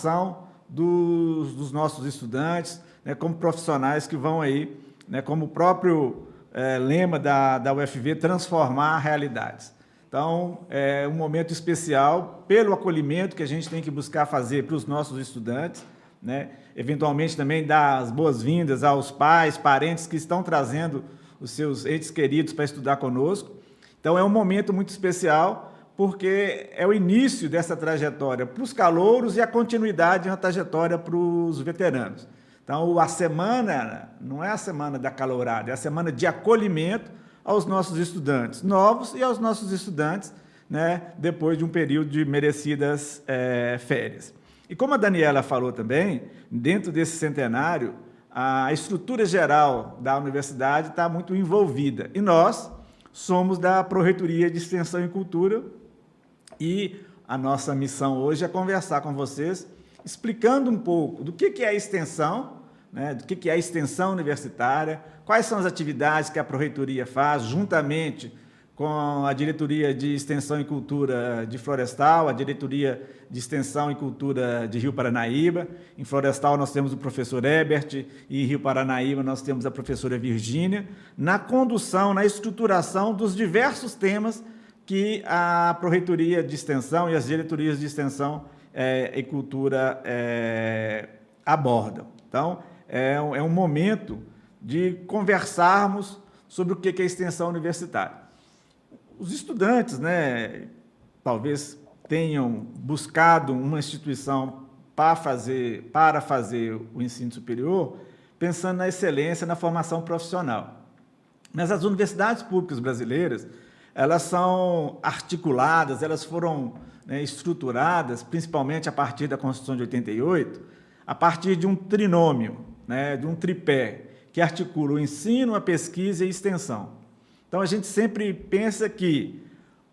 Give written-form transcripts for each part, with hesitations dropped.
formação dos nossos estudantes, né, como profissionais que vão aí, né, como o próprio lema da UFV, transformar realidades. Então, é um momento especial pelo acolhimento que a gente tem que buscar fazer para os nossos estudantes, né? Eventualmente também dar as boas-vindas aos pais, parentes que estão trazendo os seus entes queridos para estudar conosco. Então, é um momento muito especial, porque é o início dessa trajetória para os calouros e a continuidade de uma trajetória para os veteranos. Então, a semana não é a semana da calourada, é a semana de acolhimento aos nossos estudantes novos e aos nossos estudantes, né, depois de um período de merecidas férias. E como a Daniela falou também, dentro desse centenário, a estrutura geral da universidade está muito envolvida. E nós somos da Pró-Reitoria de Extensão e Cultura, e a nossa missão hoje é conversar com vocês, explicando um pouco do que é a extensão, né, do que é a extensão universitária, quais são as atividades que a Pró-Reitoria faz, juntamente com a Diretoria de Extensão e Cultura de Florestal, a Diretoria de Extensão e Cultura de Rio Paranaíba. Em Florestal nós temos o professor Herbert e em Rio Paranaíba nós temos a professora Virgínia, na condução, na estruturação dos diversos temas que a Pró-Reitoria de Extensão e as diretorias de Extensão e Cultura abordam. Então, é um momento de conversarmos sobre o que é a extensão universitária. Os estudantes, né, talvez tenham buscado uma instituição para fazer o ensino superior, pensando na excelência, na formação profissional. Mas as universidades públicas brasileiras, elas são articuladas, elas foram, né, estruturadas, principalmente a partir da Constituição de 88, a partir de um trinômio, né, de um tripé, que articula o ensino, a pesquisa e a extensão. Então, a gente sempre pensa que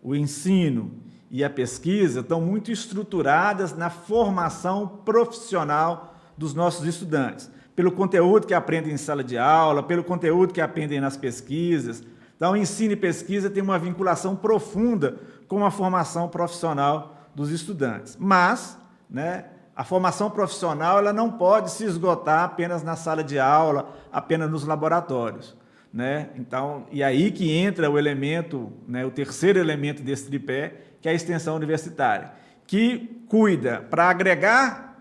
o ensino e a pesquisa estão muito estruturadas na formação profissional dos nossos estudantes, pelo conteúdo que aprendem em sala de aula, pelo conteúdo que aprendem nas pesquisas. Então, ensino e pesquisa têm uma vinculação profunda com a formação profissional dos estudantes. Mas, né, a formação profissional ela não pode se esgotar apenas na sala de aula, apenas nos laboratórios, né? Então, e aí que entra o elemento, né, o terceiro elemento desse tripé, que é a extensão universitária, que cuida para agregar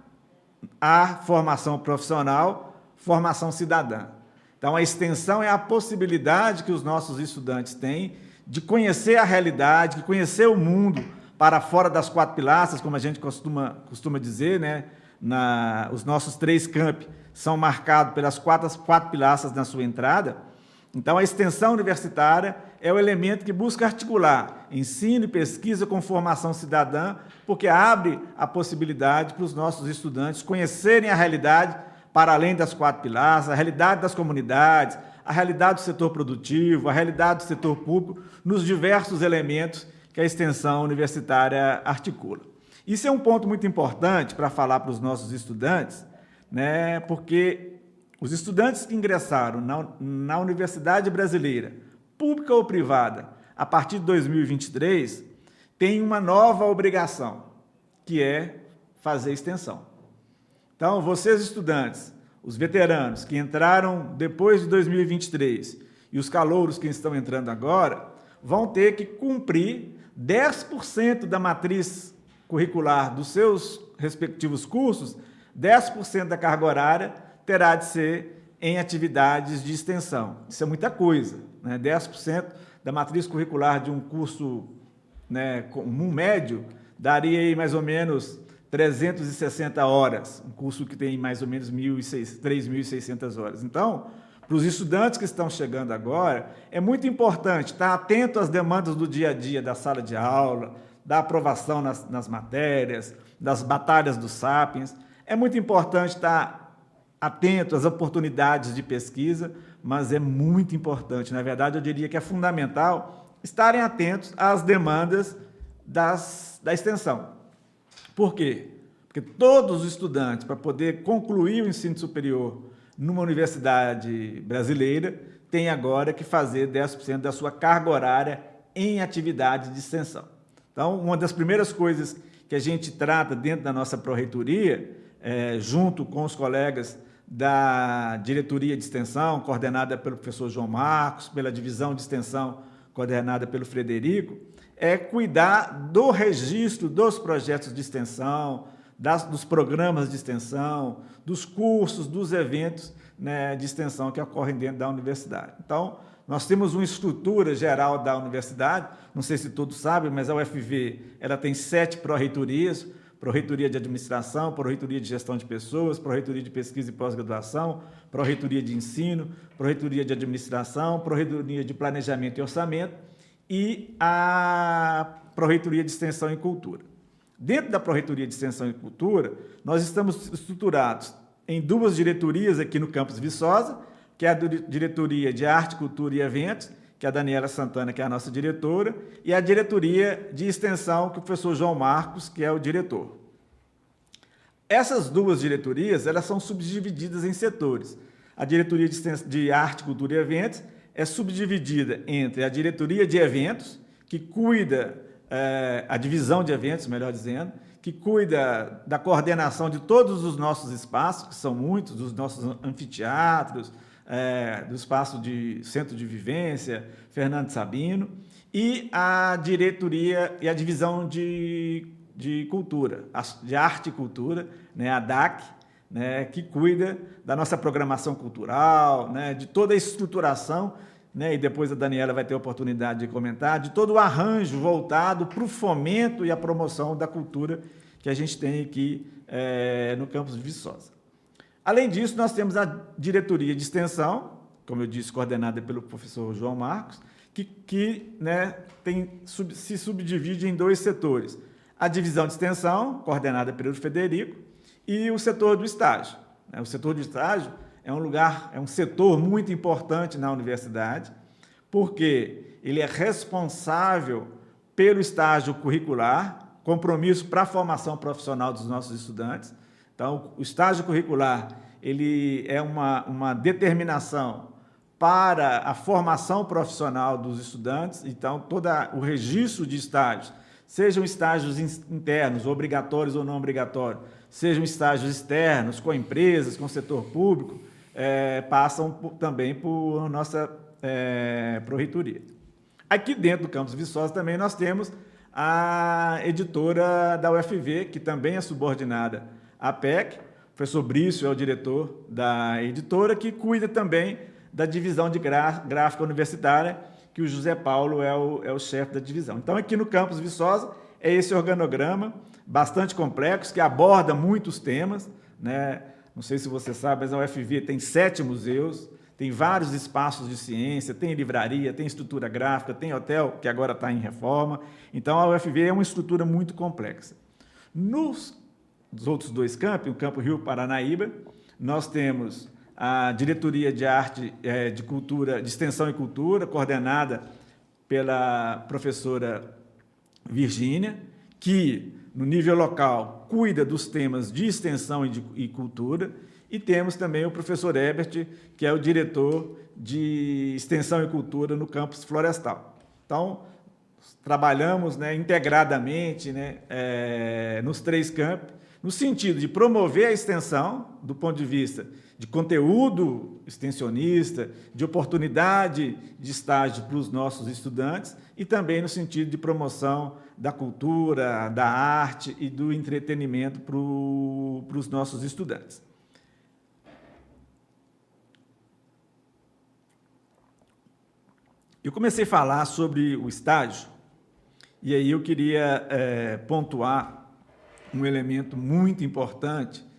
à formação profissional, formação cidadã. Então, a extensão é a possibilidade que os nossos estudantes têm de conhecer a realidade, de conhecer o mundo para fora das quatro pilastras, como a gente costuma dizer, né? Os nossos 3 campi são marcados pelas quatro pilastras na sua entrada. Então, a extensão universitária é o elemento que busca articular ensino e pesquisa com formação cidadã, porque abre a possibilidade para os nossos estudantes conhecerem a realidade para além das 4 pilastras, a realidade das comunidades, a realidade do setor produtivo, a realidade do setor público, nos diversos elementos que a extensão universitária articula. Isso é um ponto muito importante para falar para os nossos estudantes, né, porque os estudantes que ingressaram na Universidade Brasileira, pública ou privada, a partir de 2023, têm uma nova obrigação, que é fazer extensão. Então, vocês estudantes, os veteranos que entraram depois de 2023 e os calouros que estão entrando agora, vão ter que cumprir 10% da matriz curricular dos seus respectivos cursos, 10% da carga horária terá de ser em atividades de extensão. Isso é muita coisa, né? 10% da matriz curricular de um curso, né, comum médio daria aí mais ou menos 360 horas, um curso que tem mais ou menos 3.600 horas. Então, para os estudantes que estão chegando agora, é muito importante estar atento às demandas do dia a dia da sala de aula, da aprovação nas matérias, das batalhas dos sapiens. É muito importante estar atento às oportunidades de pesquisa, mas é muito importante, na verdade, eu diria que é fundamental estarem atentos às demandas da extensão. Por quê? Porque todos os estudantes, para poder concluir o ensino superior numa universidade brasileira, têm agora que fazer 10% da sua carga horária em atividades de extensão. Então, uma das primeiras coisas que a gente trata dentro da nossa pró-reitoria junto com os colegas da diretoria de extensão, coordenada pelo professor João Marcos, pela divisão de extensão, coordenada pelo Frederico, é cuidar do registro dos projetos de extensão, dos programas de extensão, dos cursos, dos eventos, né, de extensão que ocorrem dentro da universidade. Então, nós temos uma estrutura geral da universidade, não sei se todos sabem, mas a UFV ela tem 7 pró-reitorias: Pró-Reitoria de Administração, Pró-Reitoria de Gestão de Pessoas, Pró-Reitoria de Pesquisa e Pós-Graduação, Pró-Reitoria de Ensino, Pró-Reitoria de Administração, Pró-Reitoria de Planejamento e Orçamento e a Pró-Reitoria de Extensão e Cultura. Dentro da Pró-Reitoria de Extensão e Cultura, nós estamos estruturados em 2 diretorias aqui no campus Viçosa, que é a Diretoria de Arte, Cultura e Eventos, que é a Daniela Santana, que é a nossa diretora, e a Diretoria de Extensão, que é o professor João Marcos, que é o diretor. Essas 2 diretorias, elas são subdivididas em setores. A Diretoria de Arte, Cultura e Eventos é subdividida entre a Diretoria de Eventos, que cuida, a divisão de eventos, melhor dizendo, que cuida da coordenação de todos os nossos espaços, que são muitos, dos nossos anfiteatros, do espaço de Centro de Vivência, Fernando Sabino, e a diretoria e a divisão de cultura, de arte e cultura, né, a DAC, né, que cuida da nossa programação cultural, né, de toda a estruturação, né, e depois a Daniela vai ter a oportunidade de comentar, de todo o arranjo voltado para o fomento e a promoção da cultura que a gente tem aqui no campus de Viçosa. Além disso, nós temos a diretoria de extensão, como eu disse, coordenada pelo professor João Marcos, que né, se subdivide em 2 setores. A divisão de extensão, coordenada pelo Frederico, e o setor do estágio. O setor do estágio é um setor muito importante na universidade, porque ele é responsável pelo estágio curricular, compromisso para a formação profissional dos nossos estudantes. Então, o estágio curricular ele é uma determinação para a formação profissional dos estudantes. Então, todo o registro de estágios, sejam estágios internos, obrigatórios ou não obrigatórios, sejam estágios externos, com empresas, com o setor público, passam também por nossa pró-reitoria. Aqui dentro do campus Viçosa também nós temos a editora da UFV, que também é subordinada à PEC. O professor Brício é o diretor da editora, que cuida também da divisão de gráfica universitária, que o José Paulo é o chefe da divisão. Então, aqui no campus Viçosa, é esse organograma bastante complexo, que aborda muitos temas, né? Não sei se você sabe, mas a UFV tem 7 museus, tem vários espaços de ciência, tem livraria, tem estrutura gráfica, tem hotel, que agora está em reforma. Então, a UFV é uma estrutura muito complexa. Nos outros 2 campi, o Campo Rio Paranaíba, nós temos a Diretoria de Arte, de Cultura, de Extensão e Cultura, coordenada pela professora Virgínia, que, no nível local, cuida dos temas de extensão e cultura, e temos também o professor Herbert, que é o diretor de extensão e cultura no campus Florestal. Então, trabalhamos, né, integradamente, né, nos 3 campos, no sentido de promover a extensão, do ponto de vista de conteúdo extensionista, de oportunidade de estágio para os nossos estudantes, e também no sentido de promoção da cultura, da arte e do entretenimento para os nossos estudantes. Eu comecei a falar sobre o estágio, e aí eu queria pontuar um elemento muito importante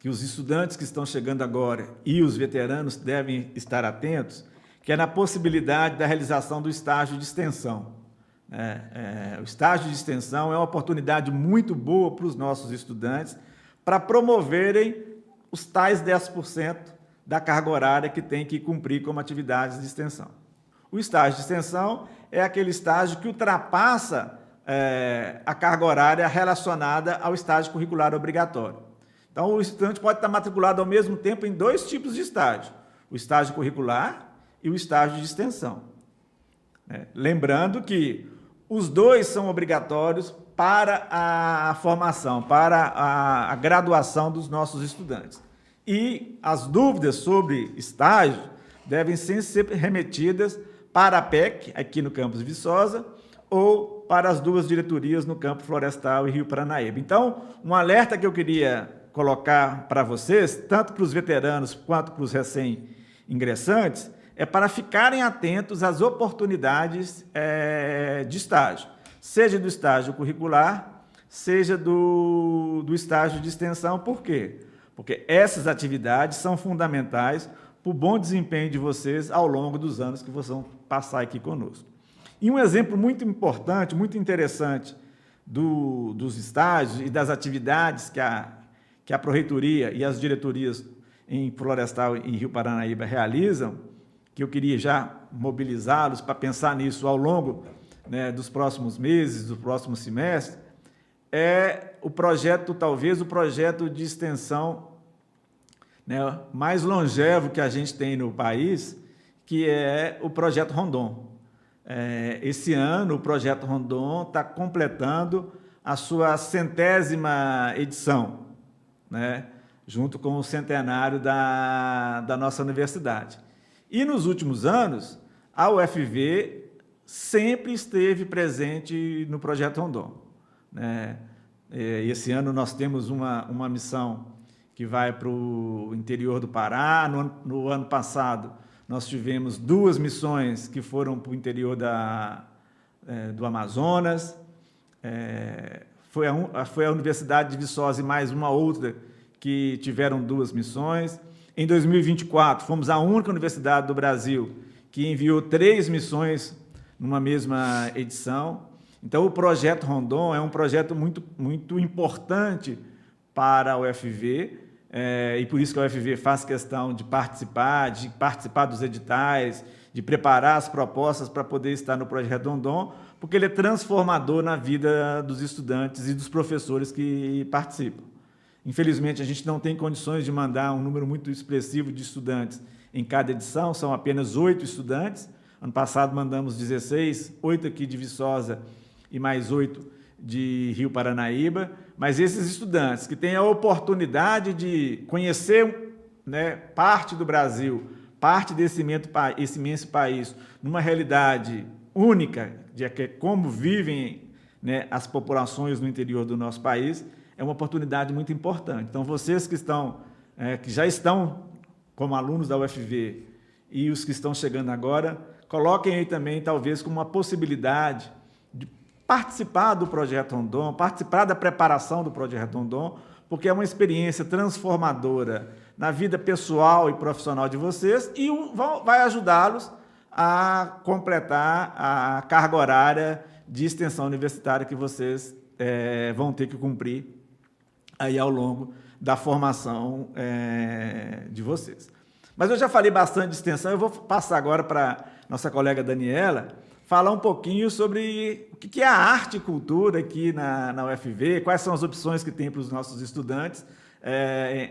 que os estudantes que estão chegando agora e os veteranos devem estar atentos, que é na possibilidade da realização do estágio de extensão. O estágio de extensão é uma oportunidade muito boa para os nossos estudantes para promoverem os tais 10% da carga horária que tem que cumprir como atividades de extensão. O estágio de extensão é aquele estágio que ultrapassa a carga horária relacionada ao estágio curricular obrigatório. Então, o estudante pode estar matriculado ao mesmo tempo em 2 tipos de estágio: o estágio curricular e o estágio de extensão. Lembrando que os 2 são obrigatórios para a formação, para a graduação dos nossos estudantes. E as dúvidas sobre estágio devem sempre ser remetidas para a PEC, aqui no campus Viçosa, ou para as duas diretorias no campo Florestal e Rio Paranaíba. Então, um alerta que eu queria colocar para vocês, tanto para os veteranos quanto para os recém-ingressantes, é para ficarem atentos às oportunidades de estágio, seja do estágio curricular, seja do estágio de extensão. Por quê? Porque essas atividades são fundamentais para o bom desempenho de vocês ao longo dos anos que vocês vão passar aqui conosco. E um exemplo muito importante, muito interessante dos estágios e das atividades que a Pró-Reitoria e as diretorias em Florestal e Rio Paranaíba realizam, que eu queria já mobilizá-los para pensar nisso ao longo, né, dos próximos meses, do próximo semestre, é o projeto, talvez o projeto de extensão, né, mais longevo que a gente tem no país, que é o Projeto Rondon. Esse ano, o Projeto Rondon está completando a sua 100ª edição, né, junto com o centenário da nossa universidade. E, nos últimos anos, a UFV sempre esteve presente no Projeto Rondon, né? Esse ano nós temos uma missão que vai para o interior do Pará. No ano passado, nós tivemos 2 missões que foram para o interior do Amazonas. Foi a Universidade de Viçosa e mais uma outra que tiveram 2 missões. Em 2024, fomos a única universidade do Brasil que enviou 3 missões numa mesma edição. Então, o Projeto Rondon é um projeto muito, muito importante para a UFV, e por isso que a UFV faz questão de participar dos editais, de preparar as propostas para poder estar no Projeto Rondon, porque ele é transformador na vida dos estudantes e dos professores que participam. Infelizmente, a gente não tem condições de mandar um número muito expressivo de estudantes em cada edição, são apenas 8 estudantes. Ano passado mandamos 16, 8 aqui de Viçosa e mais 8 de Rio Paranaíba, mas esses estudantes que têm a oportunidade de conhecer, né, parte do Brasil, parte desse imenso país, numa realidade única, de como vivem, né, as populações no interior do nosso país, é uma oportunidade muito importante. Então, vocês que já estão como alunos da UFV e os que estão chegando agora, coloquem aí também, talvez, como uma possibilidade de participar do Projeto Rondon, participar da preparação do Projeto Rondon, porque é uma experiência transformadora na vida pessoal e profissional de vocês e vai ajudá-los a completar a carga horária de extensão universitária que vocês vão ter que cumprir aí ao longo da formação de vocês. Mas eu já falei bastante de extensão, eu vou passar agora para nossa colega Daniela falar um pouquinho sobre o que é a arte e cultura aqui na UFV, quais são as opções que tem para os nossos estudantes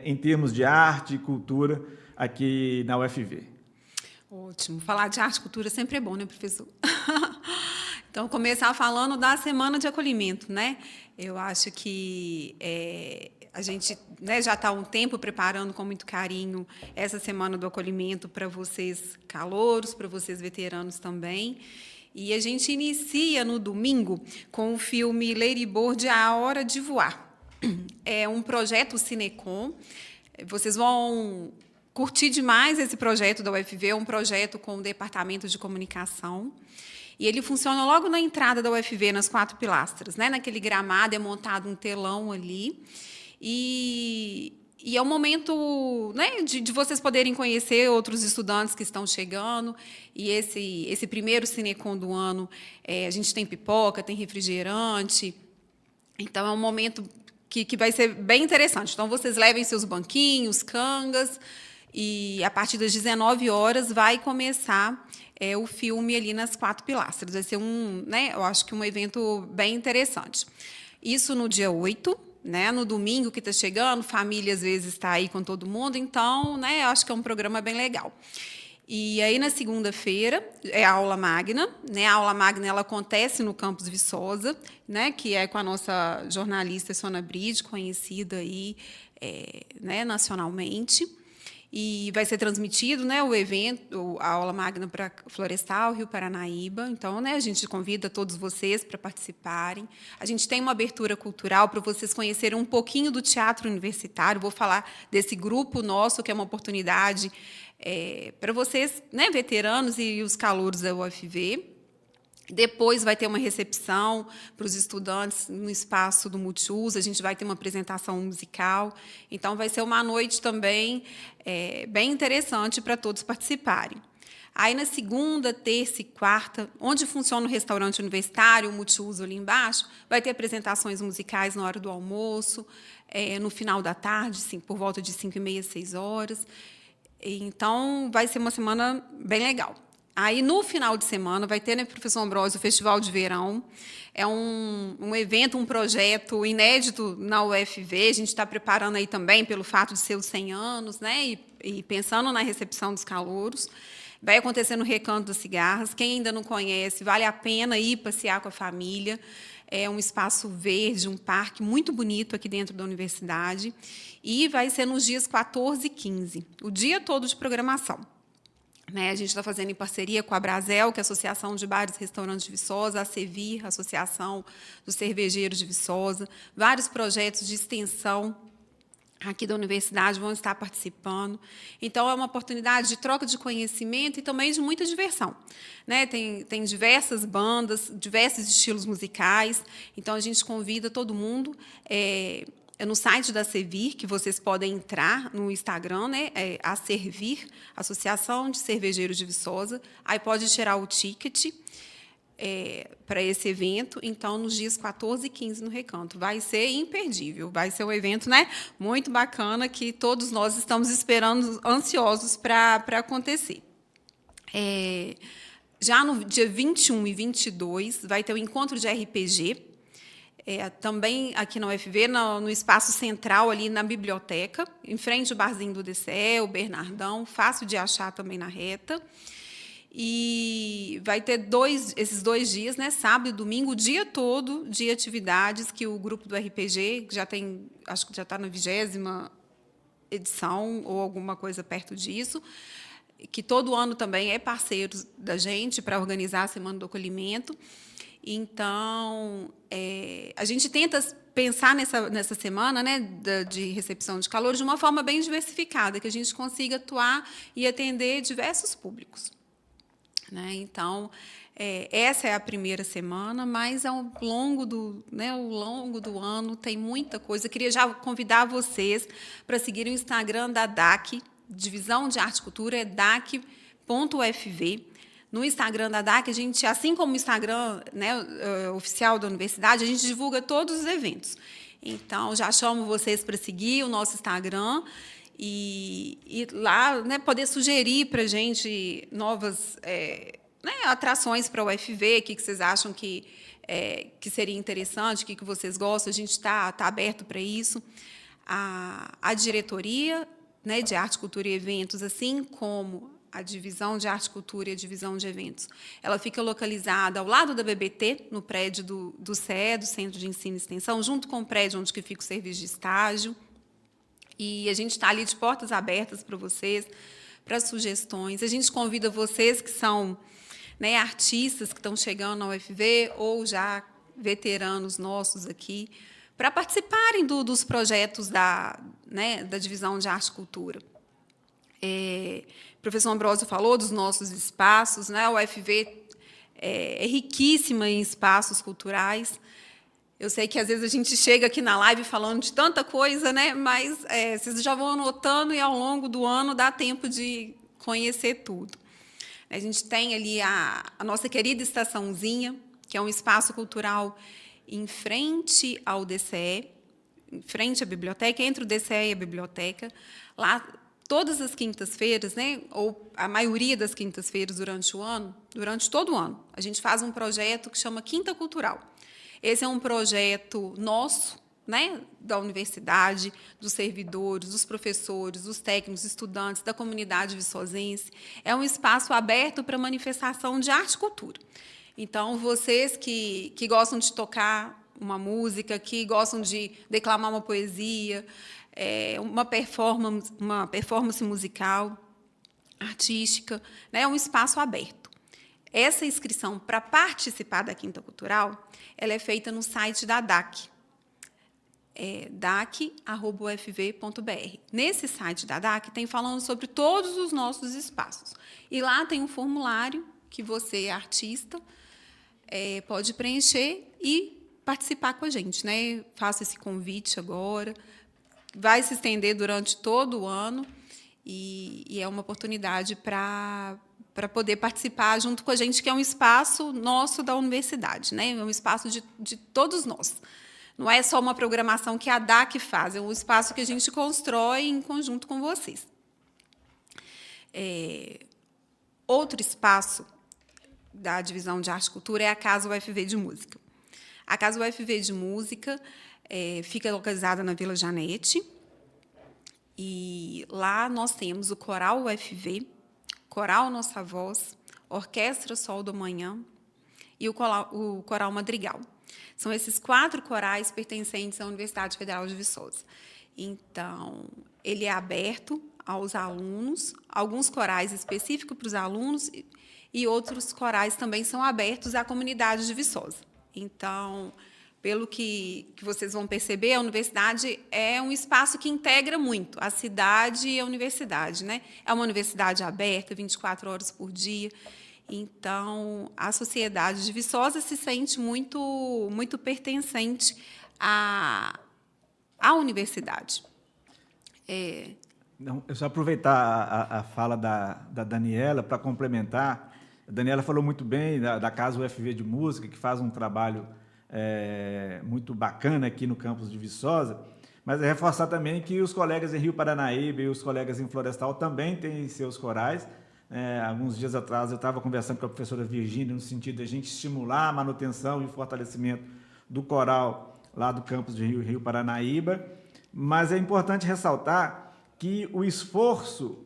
em termos de arte e cultura aqui na UFV. Ótimo. Falar de arte e cultura sempre é bom, né, professor? Então, começar falando da Semana de Acolhimento, né? Eu acho que a gente, né, já está há um tempo preparando com muito carinho essa Semana do Acolhimento para vocês calouros, para vocês veteranos também. E a gente inicia no domingo com o filme Lady Bird, A Hora de Voar. É um projeto Cinecom. Vocês vão curtir demais esse projeto da UFV, é um projeto com o Departamento de Comunicação. E ele funciona logo na entrada da UFV, nas 4 pilastras, né? Naquele gramado é montado um telão ali. E é um momento, né, de vocês poderem conhecer outros estudantes que estão chegando. E esse primeiro Cinecom do ano, a gente tem pipoca, tem refrigerante. Então, é um momento que vai ser bem interessante. Então, vocês levem seus banquinhos, cangas, e a partir das 19 horas vai começar o filme ali nas 4 pilastras. Vai ser eu acho que um evento bem interessante. Isso no dia 8, né, no domingo que está chegando, família às vezes está aí com todo mundo, então, né, eu acho que é um programa bem legal. E aí, na segunda-feira, é a aula magna. Né? A aula magna ela acontece no Campus Viçosa, né? Que é com a nossa jornalista Sônia Bride, conhecida aí, né? Nacionalmente. E vai ser transmitido, né, o evento, a aula magna para Florestal, Rio Paranaíba. Então, né, a gente convida todos vocês para participarem. A gente tem uma abertura cultural para vocês conhecerem um pouquinho do teatro universitário. Vou falar desse grupo nosso, que é uma oportunidade para vocês, né, veteranos e os calouros da UFV. Depois vai ter uma recepção para os estudantes no espaço do Multiuso, a gente vai ter uma apresentação musical. Então, vai ser uma noite também bem interessante para todos participarem. Aí, na segunda, terça e quarta, onde funciona o restaurante universitário, o Multiuso ali embaixo, vai ter apresentações musicais na hora do almoço, no final da tarde, sim, por volta de 5h30, 6h. Então, vai ser uma semana bem legal. Aí, no final de semana, vai ter, né, professor Ambrósio, o Festival de Verão. É um evento, um projeto inédito na UFV. A gente está preparando aí também pelo fato de ser os 100 anos, né, e pensando na recepção dos calouros. Vai acontecer no Recanto das Cigarras. Quem ainda não conhece, vale a pena ir passear com a família. É um espaço verde, um parque muito bonito aqui dentro da universidade. E vai ser nos dias 14 e 15, o dia todo de programação. A gente está fazendo em parceria com a Brasel, que é a Associação de Bares e Restaurantes de Viçosa, a Sevir, a Associação dos Cervejeiros de Viçosa. Vários projetos de extensão aqui da universidade vão estar participando. Então, é uma oportunidade de troca de conhecimento e também de muita diversão. Né? Tem diversas bandas, diversos estilos musicais. Então, a gente convida todo mundo. É no site da Servir, que vocês podem entrar no Instagram, né? A Servir, Associação de Cervejeiros de Viçosa. Aí pode tirar o ticket para esse evento. Então, nos dias 14 e 15 no Recanto. Vai ser imperdível. Vai ser um evento, né, muito bacana que todos nós estamos esperando, ansiosos para acontecer. Já no dia 21 e 22, vai ter o encontro de RPG, também aqui na UFV, no espaço central, ali na biblioteca, em frente ao barzinho do DCE, o Bernardão, fácil de achar também na reta. E vai ter esses 2 dias, né, sábado e domingo, o dia todo de atividades que o grupo do RPG, que já tem, acho que já está na 20ª edição, ou alguma coisa perto disso, que todo ano também é parceiro da gente para organizar a Semana do Acolhimento. Então, a gente tenta pensar nessa semana, né, de recepção de calor de uma forma bem diversificada, que a gente consiga atuar e atender diversos públicos. Né? Então, essa é a primeira semana, mas ao longo do ano tem muita coisa. Eu queria já convidar vocês para seguirem o Instagram da DAC, Divisão de Arte e Cultura, é dac.ufv. No Instagram da DAC, a gente, assim como o Instagram, né, oficial da universidade, a gente divulga todos os eventos. Então, já chamo vocês para seguir o nosso Instagram e lá, né, poder sugerir para a gente novas atrações para o UFV, o que vocês acham que seria interessante, o que vocês gostam. A gente está aberto para isso. A diretoria, né, de Arte, Cultura e Eventos, assim como a divisão de arte e cultura e a divisão de eventos, ela fica localizada ao lado da BBT, no prédio do CE, do Centro de Ensino e Extensão, junto com o prédio onde fica o serviço de estágio. E a gente está ali de portas abertas para vocês, para sugestões. A gente convida vocês que são, né, artistas que estão chegando na UFV ou já veteranos nossos aqui, para participarem dos projetos da divisão de arte e cultura. O professor Ambrósio falou dos nossos espaços, né? A UFV é riquíssima em espaços culturais. Eu sei que, às vezes, a gente chega aqui na live falando de tanta coisa, né? Mas vocês já vão anotando e, ao longo do ano, dá tempo de conhecer tudo. A gente tem ali a nossa querida Estaçãozinha, que é um espaço cultural em frente ao DCE, em frente à biblioteca, entre o DCE e a biblioteca. Lá, todas as quintas-feiras, né, ou a maioria das quintas-feiras durante todo o ano, a gente faz um projeto que chama Quinta Cultural. Esse é um projeto nosso, né, da universidade, dos servidores, dos professores, dos técnicos, estudantes, da comunidade viçosense. É um espaço aberto para manifestação de arte e cultura. Então, vocês que gostam de tocar uma música, que gostam de declamar uma poesia, uma performance musical, artística, né, é um espaço aberto. Essa inscrição para participar da Quinta Cultural, ela é feita no site da DAC, dac@ufv.br. Nesse site da DAC tem falando sobre todos os nossos espaços. E lá tem um formulário que você, artista, pode preencher e participar com a gente, né? Faço esse convite agora. Vai se estender durante todo o ano e é uma oportunidade para poder participar junto com a gente, que é um espaço nosso da universidade, né? É um espaço de todos nós. Não é só uma programação que a DAC faz, é um espaço que a gente constrói em conjunto com vocês. Outro espaço da Divisão de Arte e Cultura é a Casa UFV de Música. A Casa UFV de Música fica localizada na Vila Janete, e lá nós temos o Coral UFV, Coral Nossa Voz, Orquestra Sol do Amanhã e o Coral Madrigal. São esses 4 corais pertencentes à Universidade Federal de Viçosa. Então, ele é aberto aos alunos, alguns corais específicos para os alunos e outros corais também são abertos à comunidade de Viçosa. Então, pelo que vocês vão perceber, a universidade é um espaço que integra muito a cidade e a universidade, né? É uma universidade aberta, 24 horas por dia. Então, a sociedade de Viçosa se sente muito, muito pertencente à universidade. Não, eu só aproveitar a fala da Daniela para complementar. A Daniela falou muito bem da Casa UFV de Música, que faz um trabalho muito bacana aqui no campus de Viçosa, mas é reforçar também que os colegas em Rio Paranaíba e os colegas em Florestal também têm seus corais. Alguns dias atrás eu estava conversando com a professora Virgínia no sentido de a gente estimular a manutenção e o fortalecimento do coral lá do campus de Rio Paranaíba, mas é importante ressaltar que o esforço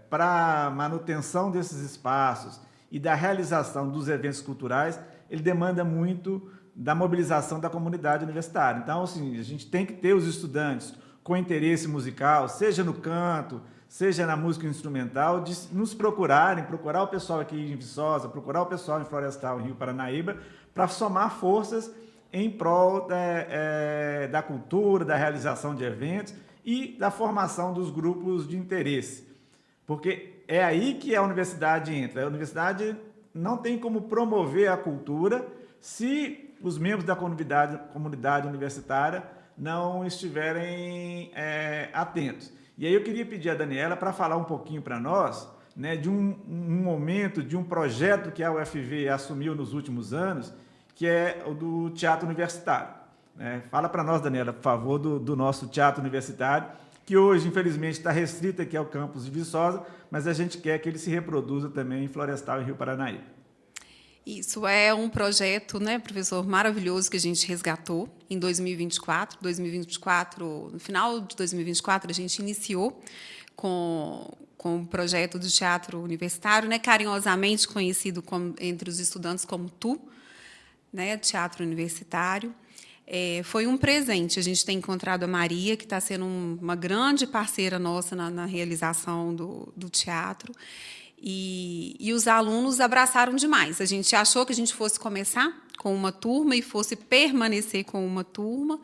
para a manutenção desses espaços e da realização dos eventos culturais, ele demanda muito da mobilização da comunidade universitária. Então, assim, a gente tem que ter os estudantes com interesse musical, seja no canto, seja na música instrumental, de nos procurar o pessoal aqui em Viçosa, procurar o pessoal em Florestal, em Rio Paranaíba, para somar forças em prol da cultura, da realização de eventos e da formação dos grupos de interesse. Porque é aí que a universidade entra. A universidade não tem como promover a cultura se os membros da comunidade universitária não estiverem atentos. E aí eu queria pedir a Daniela para falar um pouquinho para nós, né, de um momento, de um projeto que a UFV assumiu nos últimos anos, que é o do Teatro Universitário. Fala para nós, Daniela, por favor, do nosso Teatro Universitário, que hoje, infelizmente, está restrito aqui ao campus de Viçosa, mas a gente quer que ele se reproduza também em Florestal e Rio Paranaíba. Isso é um projeto, né, professor, maravilhoso que a gente resgatou em 2024. No final de 2024, a gente iniciou com o projeto do Teatro Universitário, né, carinhosamente conhecido entre os estudantes como TU, né, Teatro Universitário. Foi um presente. A gente tem encontrado a Maria, que está sendo uma grande parceira nossa na realização do teatro. E os alunos abraçaram demais. A gente achou que a gente fosse começar com uma turma e fosse permanecer com uma turma.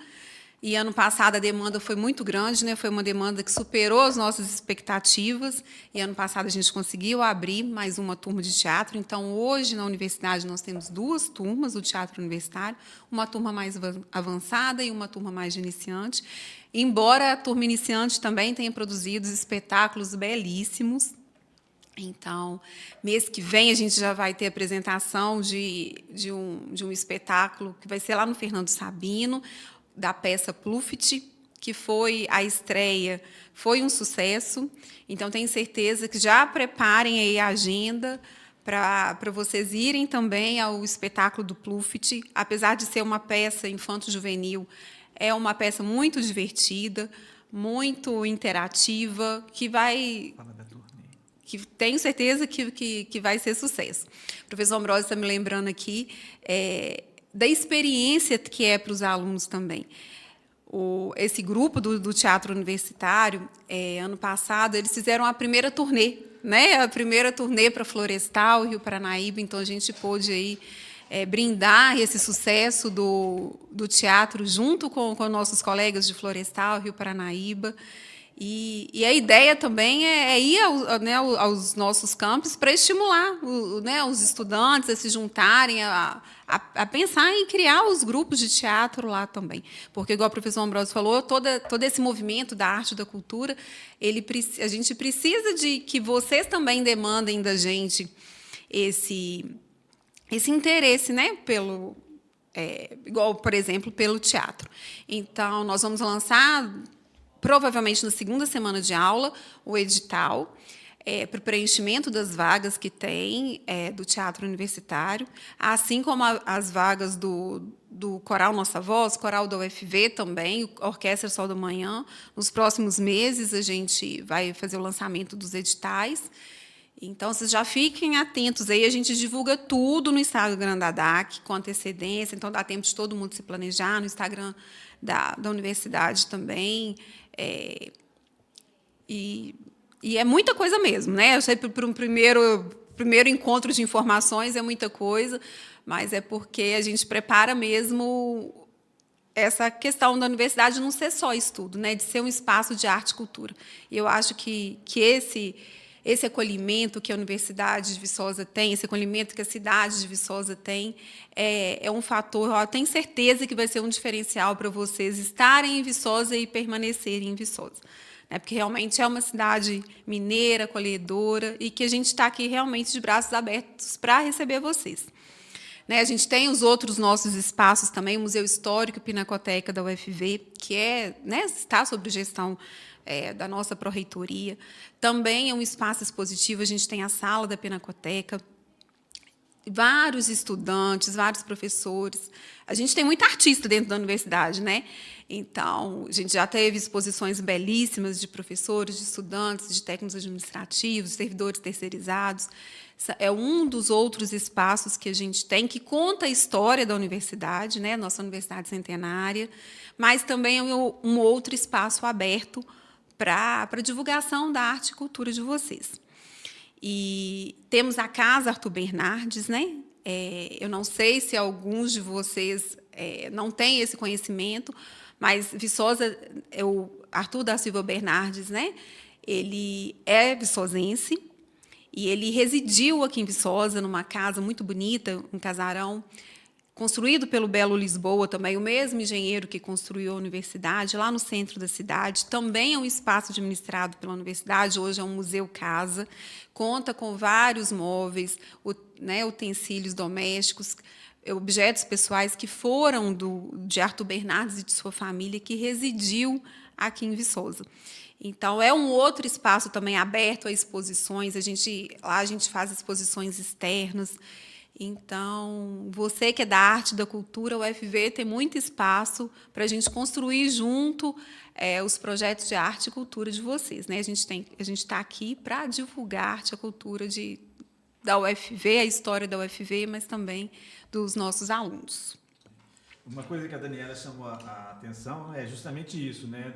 E ano passado a demanda foi muito grande, né? Foi uma demanda que superou as nossas expectativas. E ano passado a gente conseguiu abrir mais uma turma de teatro. Então, hoje, na universidade, nós temos 2 turmas do teatro universitário, uma turma mais avançada e uma turma mais de iniciante. Embora a turma iniciante também tenha produzido espetáculos belíssimos. Então, mês que vem, a gente já vai ter apresentação de um espetáculo que vai ser lá no Fernando Sabino, da peça Pluft, que foi a estreia, foi um sucesso. Então, tenho certeza que já preparem aí a agenda para vocês irem também ao espetáculo do Pluft. Apesar de ser uma peça infanto-juvenil, É uma peça muito divertida, muito interativa, que vai... que tenho certeza que vai ser sucesso. O professor Ambrósio está me lembrando aqui da experiência que é para os alunos também. Esse grupo do Teatro Universitário, ano passado, eles fizeram a primeira turnê, né? A primeira turnê para Florestal, Rio Paranaíba, então a gente pôde aí, brindar esse sucesso do teatro junto com nossos colegas de Florestal, Rio Paranaíba. E a ideia também é ir aos nossos campos para estimular os estudantes a se juntarem, a pensar em criar os grupos de teatro lá também. Porque, igual o professor Ambrósio falou, todo esse movimento da arte e da cultura, a gente precisa de que vocês também demandem da gente esse interesse, né, igual, por exemplo, pelo teatro. Então, nós vamos lançar, provavelmente na segunda semana de aula, o edital para o preenchimento das vagas que tem do Teatro Universitário, assim como as vagas do Coral Nossa Voz, Coral da UFV também, Orquestra Sol da Manhã. Nos próximos meses, a gente vai fazer o lançamento dos editais. Então, vocês já fiquem atentos. Aí a gente divulga tudo no Instagram da DAC, com antecedência, então dá tempo de todo mundo se planejar, no Instagram da universidade também. E é muita coisa mesmo, né? Eu sei que para um primeiro encontro de informações é muita coisa, mas é porque a gente prepara mesmo essa questão da universidade não ser só estudo, né? De ser um espaço de arte e cultura. E eu acho que esse acolhimento que a Universidade de Viçosa tem, esse acolhimento que a cidade de Viçosa tem, é um fator, eu tenho certeza que vai ser um diferencial para vocês estarem em Viçosa e permanecerem em Viçosa. Porque realmente é uma cidade mineira, acolhedora, e que a gente está aqui realmente de braços abertos para receber vocês. A gente tem os outros nossos espaços também, o Museu Histórico e Pinacoteca da UFV, que está sob gestão da nossa pró-reitoria. Também é um espaço expositivo, a gente tem a sala da Pinacoteca, vários estudantes, vários professores. A gente tem muito artista dentro da universidade, né? Então, a gente já teve exposições belíssimas de professores, de estudantes, de técnicos administrativos, servidores terceirizados. É um dos outros espaços que a gente tem, que conta a história da universidade, né? Nossa universidade centenária, mas também é um outro espaço aberto para a divulgação da arte e cultura de vocês. E temos a Casa Arthur Bernardes, né? Eu não sei se alguns de vocês não têm esse conhecimento, mas Viçosa, o Arthur da Silva Bernardes, né? Ele é viçosense e ele residiu aqui em Viçosa, numa casa muito bonita, um casarão, construído pelo Belo Lisboa, também o mesmo engenheiro que construiu a universidade, lá no centro da cidade. Também é um espaço administrado pela universidade, hoje é um museu-casa, conta com vários móveis, utensílios domésticos, objetos pessoais que foram de Arthur Bernardes e de sua família, que residiu aqui em Viçosa. Então, é um outro espaço também aberto a exposições. Lá a gente faz exposições externas. Então, você que é da arte e da cultura, o UFV tem muito espaço para a gente construir junto os projetos de arte e cultura de vocês, né? A gente está aqui para divulgar a arte e a cultura da UFV, a história da UFV, mas também dos nossos alunos. Uma coisa que a Daniela chamou a atenção é justamente isso, né?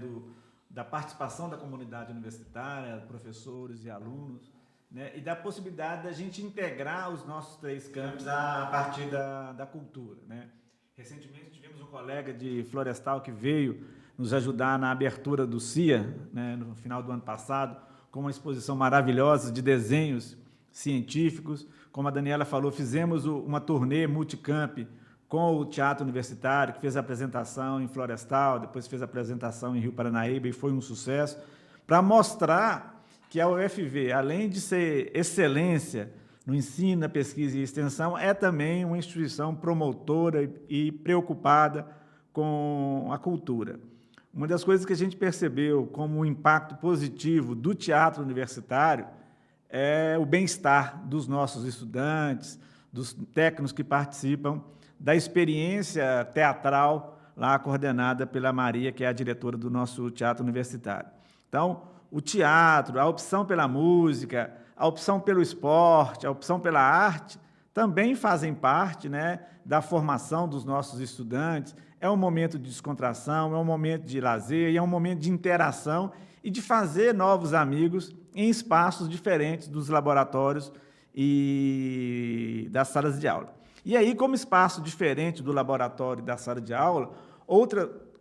Da participação da comunidade universitária, professores e alunos, né? E da possibilidade da gente integrar os nossos 3 campos a partir da cultura, né? Recentemente tivemos um colega de Florestal que veio nos ajudar na abertura do CIA, né, no final do ano passado, com uma exposição maravilhosa de desenhos científicos. Como a Daniela falou, fizemos uma turnê multicamp com o Teatro Universitário, que fez a apresentação em Florestal, depois fez a apresentação em Rio Paranaíba e foi um sucesso, para mostrar que a UFV, além de ser excelência no ensino, na pesquisa e extensão, é também uma instituição promotora e preocupada com a cultura. Uma das coisas que a gente percebeu como um impacto positivo do teatro universitário é o bem-estar dos nossos estudantes, dos técnicos que participam da experiência teatral lá coordenada pela Maria, que é a diretora do nosso teatro universitário. Então, o teatro, a opção pela música, a opção pelo esporte, a opção pela arte, também fazem parte, né, da formação dos nossos estudantes. É um momento de descontração, é um momento de lazer, é um momento de interação e de fazer novos amigos em espaços diferentes dos laboratórios e das salas de aula. E aí, como espaço diferente do laboratório e da sala de aula,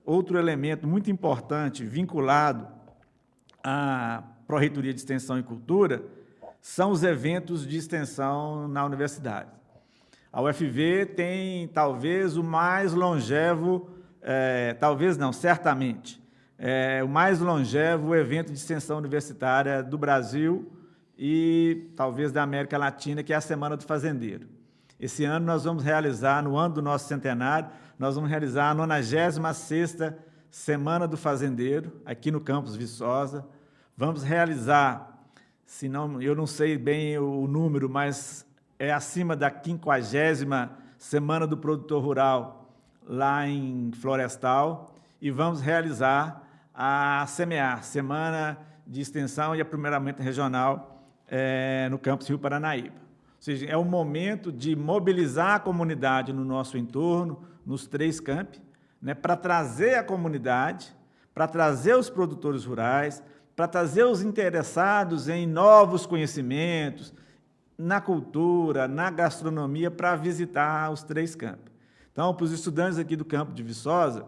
outro elemento muito importante vinculado à Pró-Reitoria de Extensão e Cultura são os eventos de extensão na universidade. A UFV tem, talvez, o mais longevo, talvez não, certamente, o mais longevo evento de extensão universitária do Brasil e, talvez, da América Latina, que é a Semana do Fazendeiro. Esse ano nós vamos realizar, no ano do nosso centenário, nós vamos realizar a 96ª Semana do Fazendeiro, aqui no campus Viçosa. Vamos realizar, se não, eu não sei bem o número, mas é acima da 50ª Semana do Produtor Rural, lá em Florestal, e vamos realizar a SEMEAR, Semana de Extensão e Aprimoramento Regional, no campus Rio Paranaíba. Ou seja, é o momento de mobilizar a comunidade no nosso entorno, nos 3 campi, né, para trazer a comunidade, para trazer os produtores rurais, para trazer os interessados em novos conhecimentos, na cultura, na gastronomia, para visitar os 3 campi. Então, para os estudantes aqui do campo de Viçosa,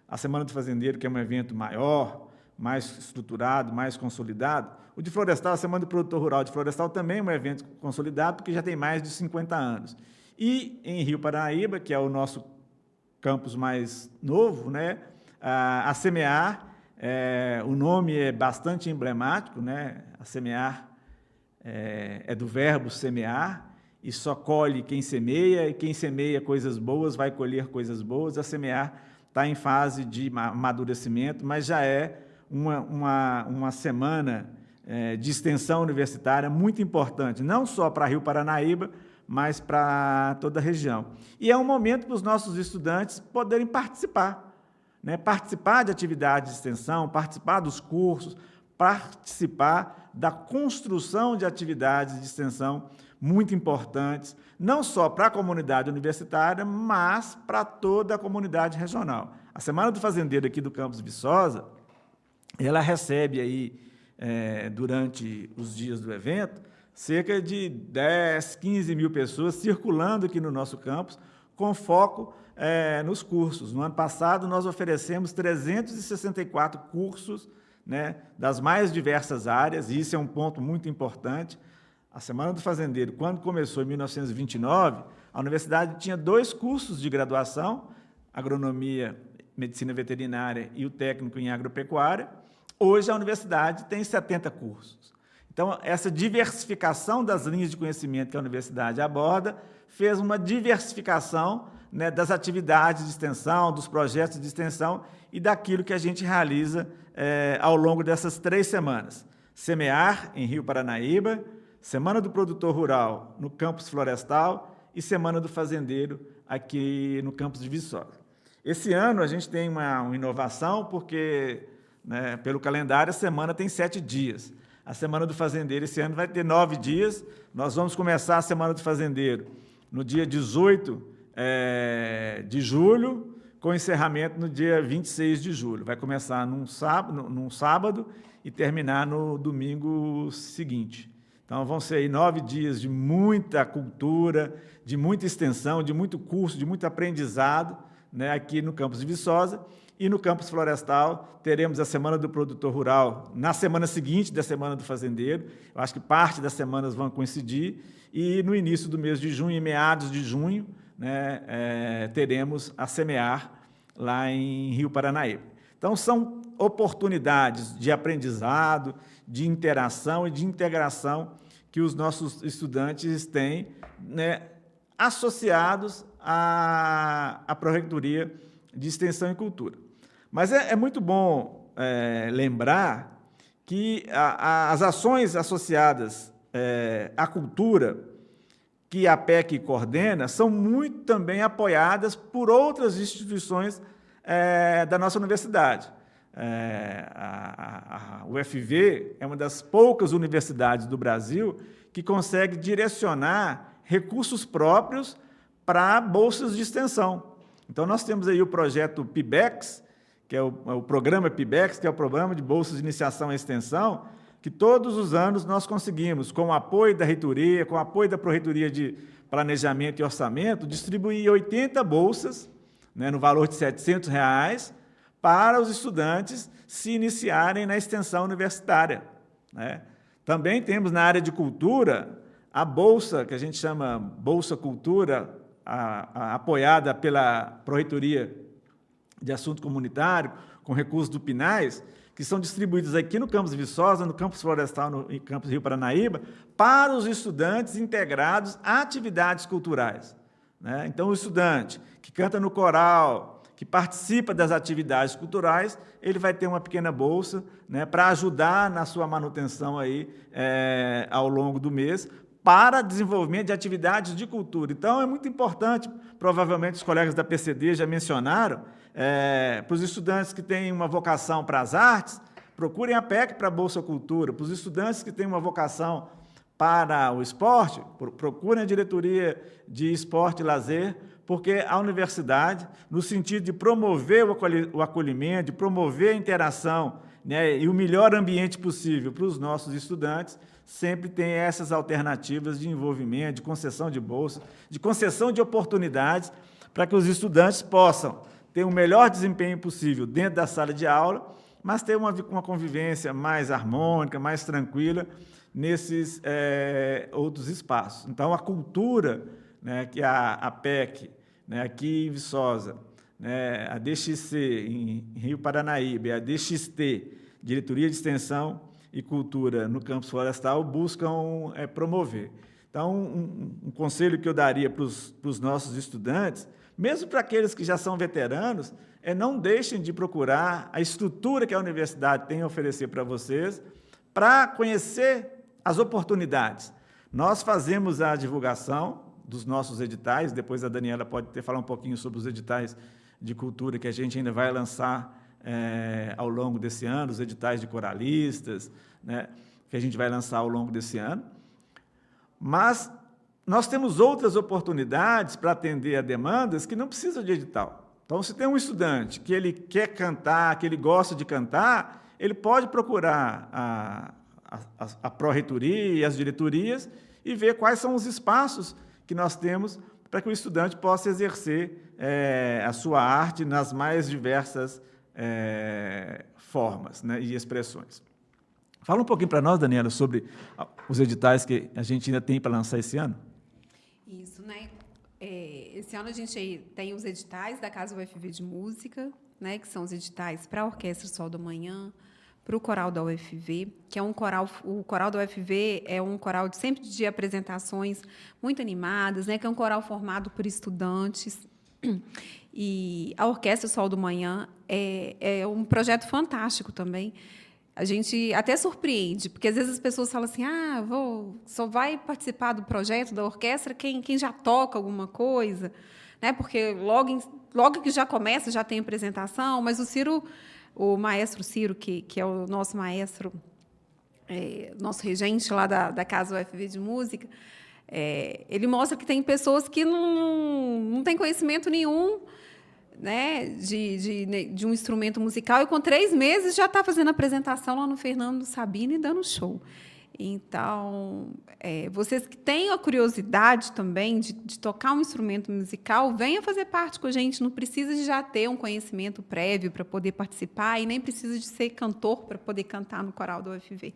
a Semana do Fazendeiro, que é um evento maior, mais estruturado, mais consolidado, o de Florestal, a Semana do Produtor Rural de Florestal, também é um evento consolidado, porque já tem mais de 50 anos. E em Rio Paranaíba, que é o nosso campus mais novo, né, a SEMEAR, o nome é bastante emblemático, né, a SEMEAR é do verbo semear, e só colhe quem semeia, e quem semeia coisas boas vai colher coisas boas. A SEMEAR está em fase de amadurecimento, mas já é uma semana de extensão universitária muito importante, não só para Rio Paranaíba, mas para toda a região. E é um momento para os nossos estudantes poderem participar, né? Participar de atividades de extensão, participar dos cursos, participar da construção de atividades de extensão muito importantes, não só para a comunidade universitária, mas para toda a comunidade regional. A Semana do Fazendeiro aqui do campus Viçosa, ela recebe aí, durante os dias do evento, cerca de 10, 15 mil pessoas circulando aqui no nosso campus, com foco nos cursos. No ano passado, nós oferecemos 364 cursos, né, das mais diversas áreas, e isso é um ponto muito importante. A Semana do Fazendeiro, quando começou em 1929, a universidade tinha 2 cursos de graduação, agronomia, medicina veterinária e o técnico em agropecuária. Hoje, a universidade tem 70 cursos. Então, essa diversificação das linhas de conhecimento que a universidade aborda fez uma diversificação, né, das atividades de extensão, dos projetos de extensão e daquilo que a gente realiza ao longo dessas 3 semanas. SEMEAR, em Rio Paranaíba, Semana do Produtor Rural, no campus Florestal, e Semana do Fazendeiro, aqui no campus de Viçosa. Esse ano, a gente tem uma inovação, porque, né, pelo calendário, a semana tem 7 dias. A Semana do Fazendeiro, esse ano, vai ter 9 dias. Nós vamos começar a Semana do Fazendeiro no dia 18 de julho, com encerramento no dia 26 de julho. Vai começar num sábado e terminar no domingo seguinte. Então, vão ser aí 9 dias de muita cultura, de muita extensão, de muito curso, de muito aprendizado, né, aqui no campus de Viçosa. E no campus Florestal, teremos a Semana do Produtor Rural na semana seguinte da Semana do Fazendeiro. Eu acho que parte das semanas vão coincidir. E no início do mês de junho, em meados de junho, né, teremos a SEMEAR lá em Rio Paranaíba. Então, são oportunidades de aprendizado, de interação e de integração que os nossos estudantes têm, né, associados à Pró-Reitoria de Extensão e Cultura. Mas é muito bom lembrar que as ações associadas à cultura que a PEC coordena são muito também apoiadas por outras instituições da nossa universidade. A UFV é uma das poucas universidades do Brasil que consegue direcionar recursos próprios para bolsas de extensão. Então, nós temos aí o projeto PIBEX, que é o programa PIBEX, que é o Programa de Bolsas de Iniciação e Extensão, que todos os anos nós conseguimos, com o apoio da reitoria, com o apoio da Pró-Reitoria de Planejamento e Orçamento, distribuir 80 bolsas, né, no valor de R$ 700, para os estudantes se iniciarem na extensão universitária, né? Também temos na área de cultura a bolsa, que a gente chama Bolsa Cultura, apoiada pela Pró-Reitoria de Assunto Comunitário, com recursos do PNAES, que são distribuídos aqui no campus Viçosa, no campus Florestal, no campus Rio Paranaíba, para os estudantes integrados a atividades culturais, né? Então, o estudante que canta no coral, que participa das atividades culturais, ele vai ter uma pequena bolsa, né, para ajudar na sua manutenção aí, ao longo do mês, para desenvolvimento de atividades de cultura. Então, é muito importante, provavelmente os colegas da PCD já mencionaram, para os estudantes que têm uma vocação para as artes, procurem a PEC para a Bolsa Cultura. Para os estudantes que têm uma vocação para o esporte, procurem a Diretoria de Esporte e Lazer, porque a universidade, no sentido de promover o acolhimento, de promover a interação, né, e o melhor ambiente possível para os nossos estudantes, sempre tem essas alternativas de envolvimento, de concessão de bolsa, de concessão de oportunidades, para que os estudantes possam ter o melhor desempenho possível dentro da sala de aula, mas ter uma convivência mais harmônica, mais tranquila nesses outros espaços. Então, a cultura, né, que a PEC, né, aqui em Viçosa, né, a DXC em Rio Paranaíba, a DXT, Diretoria de Extensão e Cultura no Campus Florestal, buscam promover. Então, um conselho que eu daria para os nossos estudantes, mesmo para aqueles que já são veteranos, não deixem de procurar a estrutura que a universidade tem a oferecer para vocês, para conhecer as oportunidades. Nós fazemos a divulgação dos nossos editais, depois a Daniela pode falar um pouquinho sobre os editais de cultura que a gente ainda vai lançar ao longo desse ano, os editais de coralistas, né, que a gente vai lançar ao longo desse ano. Mas nós temos outras oportunidades para atender a demandas que não precisam de edital. Então, se tem um estudante que ele quer cantar, que ele gosta de cantar, ele pode procurar a Pró-Reitoria e as diretorias e ver quais são os espaços que nós temos para que o estudante possa exercer a sua arte nas mais diversas formas, né, e expressões. Fala um pouquinho para nós, Daniela, sobre os editais que a gente ainda tem para lançar esse ano. Isso, né? Esse ano a gente tem os editais da Casa UFV de Música, né, que são os editais para a Orquestra Sol da Manhã, para o coral da UFV, que é um coral, o coral da UFV é um coral sempre de apresentações muito animadas, né, que é um coral formado por estudantes. E a Orquestra Sol da Manhã é um projeto fantástico também. A gente até surpreende, porque às vezes as pessoas falam assim, só vai participar do projeto da orquestra quem já toca alguma coisa, né? Porque logo que já começa, já tem apresentação, mas o maestro Ciro, que é o nosso maestro, nosso regente lá da Casa UFV de Música, ele mostra que tem pessoas que não têm conhecimento nenhum, né, de um instrumento musical, e com 3 meses já está fazendo apresentação lá no Fernando Sabino e dando show. Então, vocês que têm a curiosidade também de tocar um instrumento musical, venham fazer parte com a gente. Não precisa de já ter um conhecimento prévio para poder participar e nem precisa de ser cantor para poder cantar no coral do UFV.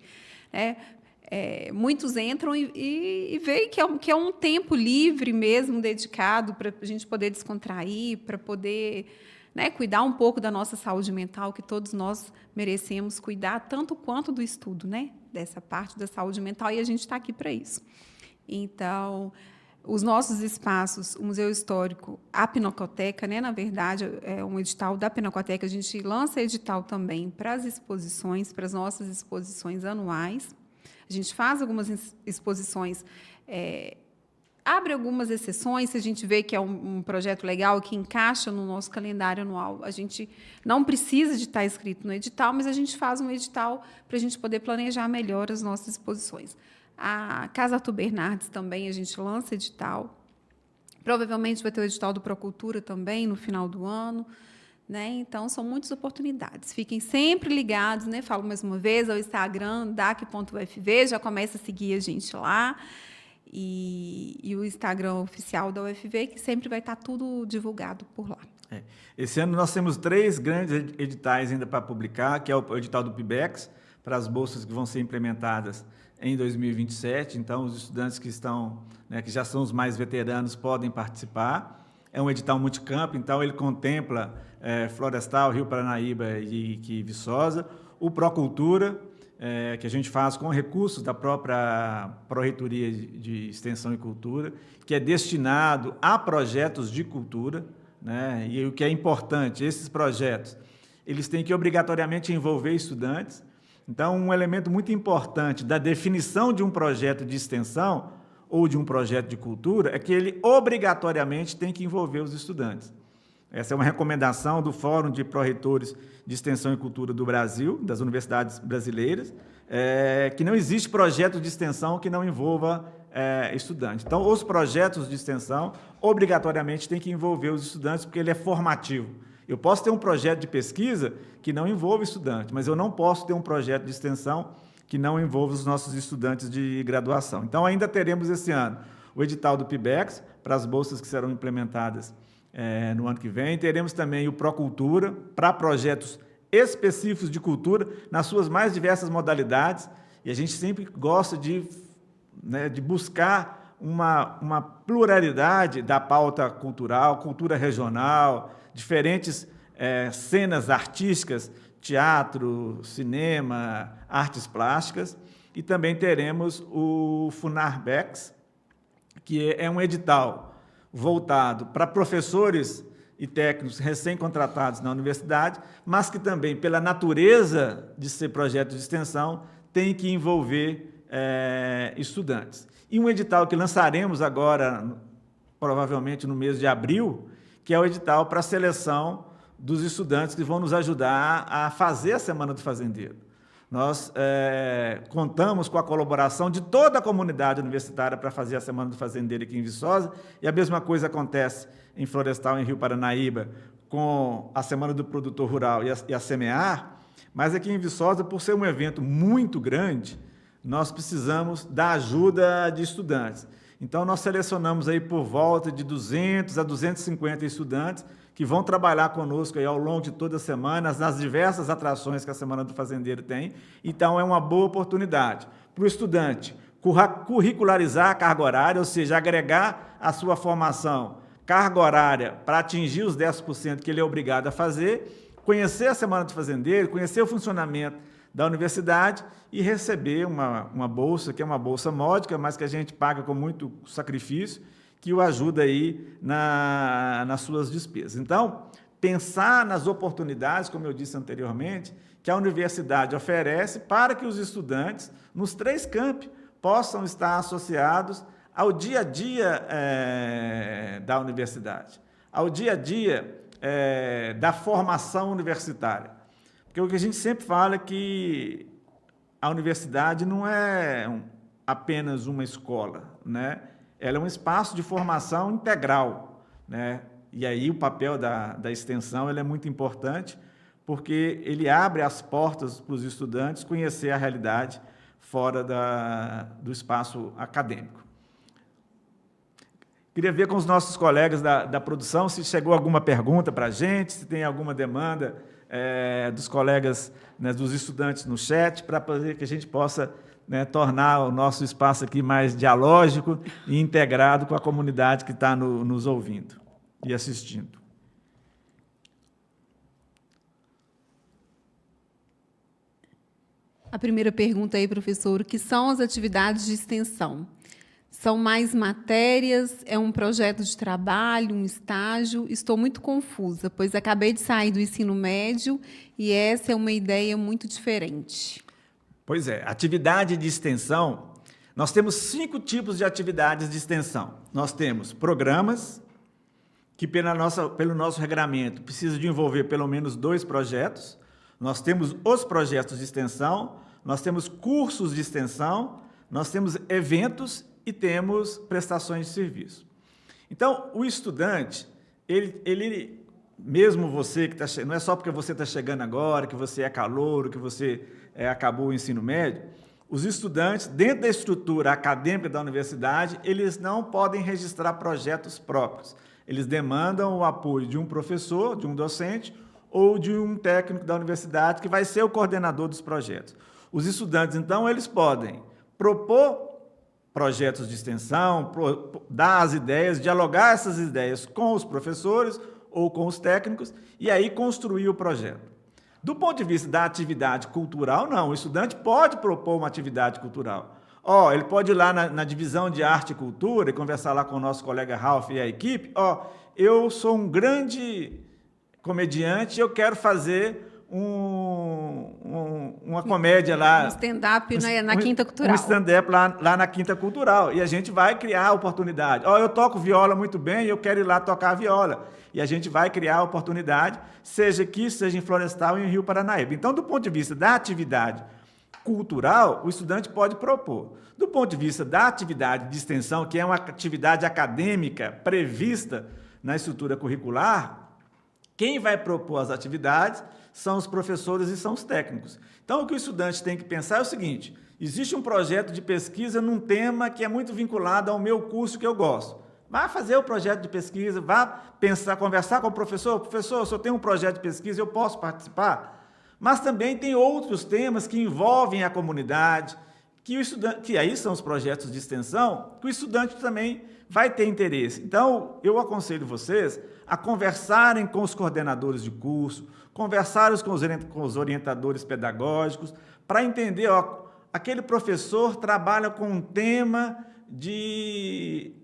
Muitos entram e veem que é um tempo livre mesmo, dedicado para a gente poder descontrair, para poder, né, cuidar um pouco da nossa saúde mental, que todos nós merecemos cuidar, tanto quanto do estudo, né, dessa parte da saúde mental, e a gente está aqui para isso. Então, os nossos espaços, o Museu Histórico, a Pinacoteca, né, na verdade, é um edital da Pinacoteca, a gente lança edital também para as exposições, para as nossas exposições anuais. A gente faz algumas exposições abre algumas exceções, se a gente vê que é um projeto legal que encaixa no nosso calendário anual. A gente não precisa de estar escrito no edital, mas a gente faz um edital para a gente poder planejar melhor as nossas exposições. A Casa Arthur Bernardes também, a gente lança edital. Provavelmente vai ter o edital do Procultura também no final do ano. Né? Então, são muitas oportunidades. Fiquem sempre ligados, né? Falo mais uma vez, ao Instagram, dac.ufv, já começa a seguir a gente lá. E o Instagram oficial da UFV, que sempre vai estar tudo divulgado por lá. Esse ano nós temos 3 grandes editais ainda para publicar, que é o edital do PIBEX, para as bolsas que vão ser implementadas em 2027. Então, os estudantes que estão, né, que já são os mais veteranos, podem participar. É um edital multicampo, então ele contempla Florestal, Rio Paranaíba e Viçosa. O Procultura, que a gente faz com recursos da própria Pró-Reitoria de Extensão e Cultura, que é destinado a projetos de cultura, né? E o que é importante, esses projetos, eles têm que obrigatoriamente envolver estudantes. Então, um elemento muito importante da definição de um projeto de extensão ou de um projeto de cultura é que ele obrigatoriamente tem que envolver os estudantes. Essa é uma recomendação do Fórum de Pró-Reitores de Extensão e Cultura do Brasil, das universidades brasileiras, que não existe projeto de extensão que não envolva estudantes. Então, os projetos de extensão, obrigatoriamente, têm que envolver os estudantes, porque ele é formativo. Eu posso ter um projeto de pesquisa que não envolva estudante, mas eu não posso ter um projeto de extensão que não envolva os nossos estudantes de graduação. Então, ainda teremos esse ano o edital do PIBEX, para as bolsas que serão implementadas no ano que vem. Teremos também o Procultura, para projetos específicos de cultura, nas suas mais diversas modalidades, e a gente sempre gosta de buscar uma pluralidade da pauta cultural, cultura regional, diferentes cenas artísticas, teatro, cinema, artes plásticas, e também teremos o Funarbex, que é um edital voltado para professores e técnicos recém-contratados na universidade, mas que também, pela natureza de ser projeto de extensão, tem que envolver estudantes. E um edital que lançaremos agora, provavelmente no mês de abril, que é o edital para a seleção dos estudantes que vão nos ajudar a fazer a Semana do Fazendeiro. Nós contamos com a colaboração de toda a comunidade universitária para fazer a Semana do Fazendeiro aqui em Viçosa, e a mesma coisa acontece em Florestal, em Rio Paranaíba, com a Semana do Produtor Rural e a Semear, mas aqui em Viçosa, por ser um evento muito grande, nós precisamos da ajuda de estudantes. Então, nós selecionamos aí por volta de 200 a 250 estudantes que vão trabalhar conosco aí ao longo de toda a semana, nas diversas atrações que a Semana do Fazendeiro tem. Então, é uma boa oportunidade para o estudante curricularizar a carga horária, ou seja, agregar à sua formação carga horária para atingir os 10% que ele é obrigado a fazer, conhecer a Semana do Fazendeiro, conhecer o funcionamento da universidade e receber uma bolsa, que é uma bolsa módica, mas que a gente paga com muito sacrifício, que o ajuda aí nas suas despesas. Então, pensar nas oportunidades, como eu disse anteriormente, que a universidade oferece para que os estudantes, nos 3 campi, possam estar associados ao dia a dia da universidade, ao dia a dia da formação universitária. Porque o que a gente sempre fala é que a universidade não é apenas uma escola, né? Ela é um espaço de formação integral, né? E aí o papel da extensão ele é muito importante, porque ele abre as portas para os estudantes conhecer a realidade fora do espaço acadêmico. Queria ver com os nossos colegas da produção se chegou alguma pergunta para a gente, se tem alguma demanda dos colegas, né, dos estudantes no chat, para que a gente possa, né, tornar o nosso espaço aqui mais dialógico e integrado com a comunidade que está nos ouvindo e assistindo. A primeira pergunta aí, professor, o que são as atividades de extensão? São mais matérias? É um projeto de trabalho, um estágio? Estou muito confusa, pois acabei de sair do ensino médio e essa é uma ideia muito diferente. Pois é, atividade de extensão Nós temos 5 tipos de atividades de extensão. Nós temos programas, que pelo nosso regramento precisa de envolver pelo menos 2 projetos. Nós temos os projetos de extensão, nós temos cursos de extensão, nós temos eventos e temos prestações de serviço. Então, o estudante, ele mesmo você que está, não é só porque você está chegando agora, que você é calouro, que você acabou o ensino médio, os estudantes, dentro da estrutura acadêmica da universidade, eles não podem registrar projetos próprios. Eles demandam o apoio de um professor, de um docente ou de um técnico da universidade que vai ser o coordenador dos projetos. Os estudantes, então, eles podem propor projetos de extensão, dar as ideias, dialogar essas ideias com os professores ou com os técnicos e aí construir o projeto. Do ponto de vista da atividade cultural, não. O estudante pode propor uma atividade cultural. Ele pode ir lá na divisão de arte e cultura e conversar lá com o nosso colega Ralph e a equipe. Eu sou um grande comediante e eu quero fazer uma comédia lá. Um stand-up na Quinta Cultural. Um stand-up lá na Quinta Cultural. E a gente vai criar a oportunidade. Eu toco viola muito bem e eu quero ir lá tocar a viola. E a gente vai criar a oportunidade, seja aqui, seja em Florestal e em Rio Paranaíba. Então, do ponto de vista da atividade cultural, o estudante pode propor. Do ponto de vista da atividade de extensão, que é uma atividade acadêmica prevista na estrutura curricular, quem vai propor as atividades são os professores e são os técnicos. Então, o que o estudante tem que pensar é o seguinte: existe um projeto de pesquisa num tema que é muito vinculado ao meu curso que eu gosto. Vá fazer o projeto de pesquisa, vá pensar, conversar com o professor. Professor, se eu tenho um projeto de pesquisa, eu posso participar? Mas também tem outros temas que envolvem a comunidade, que aí são os projetos de extensão, que o estudante também vai ter interesse. Então, eu aconselho vocês a conversarem com os coordenadores de curso, conversarem com os orientadores pedagógicos, para entender, aquele professor trabalha com um tema de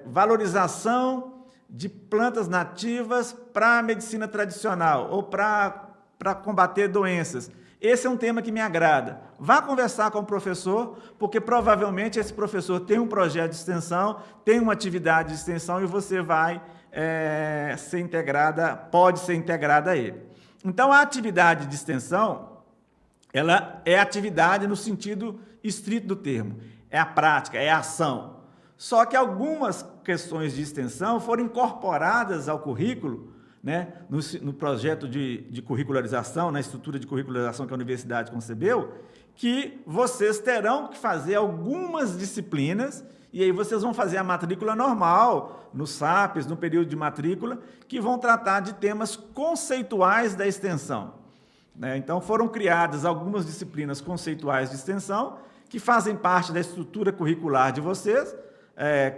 valorização de plantas nativas para a medicina tradicional ou para combater doenças. Esse é um tema que me agrada. Vá conversar com o professor, porque provavelmente esse professor tem um projeto de extensão, tem uma atividade de extensão e você vai ser integrada, pode ser integrada a ele. Então, a atividade de extensão, ela é atividade no sentido estrito do termo. É a prática, é a ação. Só que algumas questões de extensão foram incorporadas ao currículo, né, no projeto de curricularização, na estrutura de curricularização que a universidade concebeu, que vocês terão que fazer algumas disciplinas, e aí vocês vão fazer a matrícula normal, no SAPES, no período de matrícula, que vão tratar de temas conceituais da extensão. Então, foram criadas algumas disciplinas conceituais de extensão, que fazem parte da estrutura curricular de vocês.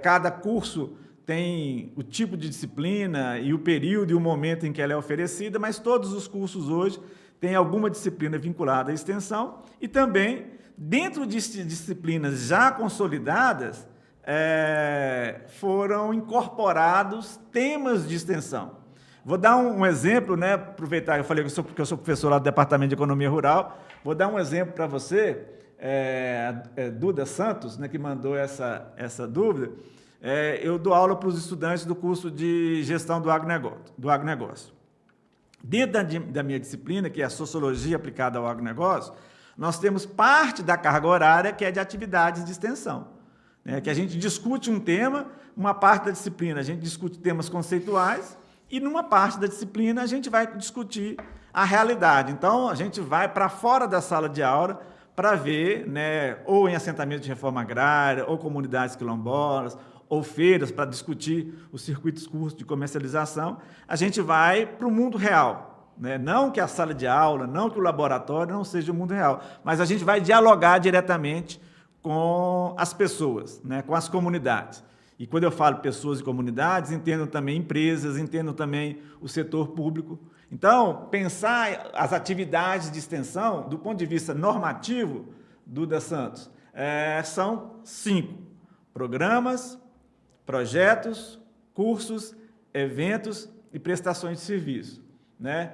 Cada curso tem o tipo de disciplina e o período e o momento em que ela é oferecida, mas todos os cursos hoje têm alguma disciplina vinculada à extensão e também, dentro de disciplinas já consolidadas, foram incorporados temas de extensão. Vou dar um exemplo, né? Aproveitar que eu falei que eu sou professor lá do Departamento de Economia Rural, vou dar um exemplo para você, Duda Santos, né, que mandou essa dúvida. Eu dou aula para os estudantes do curso de gestão do agronegócio. Dentro da minha disciplina, que é a Sociologia aplicada ao agronegócio, nós temos parte da carga horária que é de atividades de extensão, né, que a gente discute um tema, uma parte da disciplina a gente discute temas conceituais e numa parte da disciplina a gente vai discutir a realidade. Então, a gente vai para fora da sala de aula para ver, né, ou em assentamentos de reforma agrária, ou comunidades quilombolas, ou feiras para discutir os circuitos curtos de comercialização, a gente vai para o mundo real, né? Não que a sala de aula, não que o laboratório não seja o mundo real, mas a gente vai dialogar diretamente com as pessoas, né? Com as comunidades. E quando eu falo pessoas e comunidades, entendo também empresas, entendo também o setor público. Então, pensar as atividades de extensão, do ponto de vista normativo, Duda Santos, são 5: programas, projetos, cursos, eventos e prestações de serviço, né?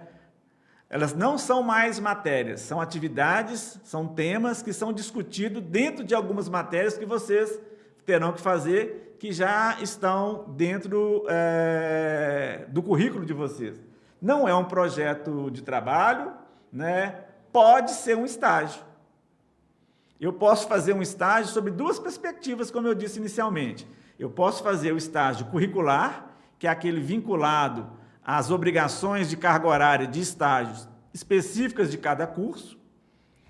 Elas não são mais matérias, são atividades, são temas que são discutidos dentro de algumas matérias que vocês terão que fazer, que já estão dentro do currículo de vocês. Não é um projeto de trabalho, né? Pode ser um estágio. Eu posso fazer um estágio sob duas perspectivas, como eu disse inicialmente. Eu posso fazer o estágio curricular, que é aquele vinculado às obrigações de carga horária de estágios específicas de cada curso,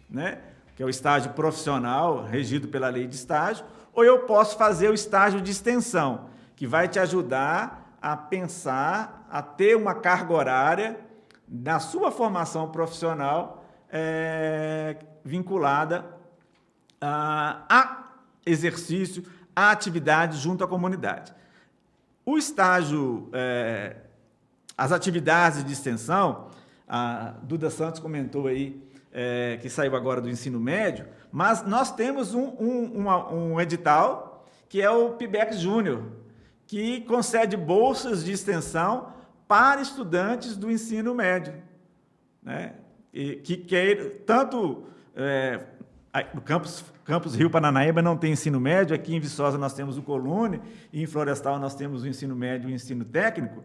né? Que é o estágio profissional, regido pela lei de estágio, ou eu posso fazer o estágio de extensão, que vai te ajudar a pensar, a ter uma carga horária na sua formação profissional vinculada a exercício, a atividade junto à comunidade. O estágio, as atividades de extensão, a Duda Santos comentou aí, que saiu agora do ensino médio, mas nós temos um edital, que é o PIBEX Júnior, que concede bolsas de extensão para estudantes do ensino médio, né? E que quer tanto no campus Rio Paranaíba não tem ensino médio, aqui em Viçosa nós temos o Colune, e em Florestal nós temos o ensino médio e o ensino técnico,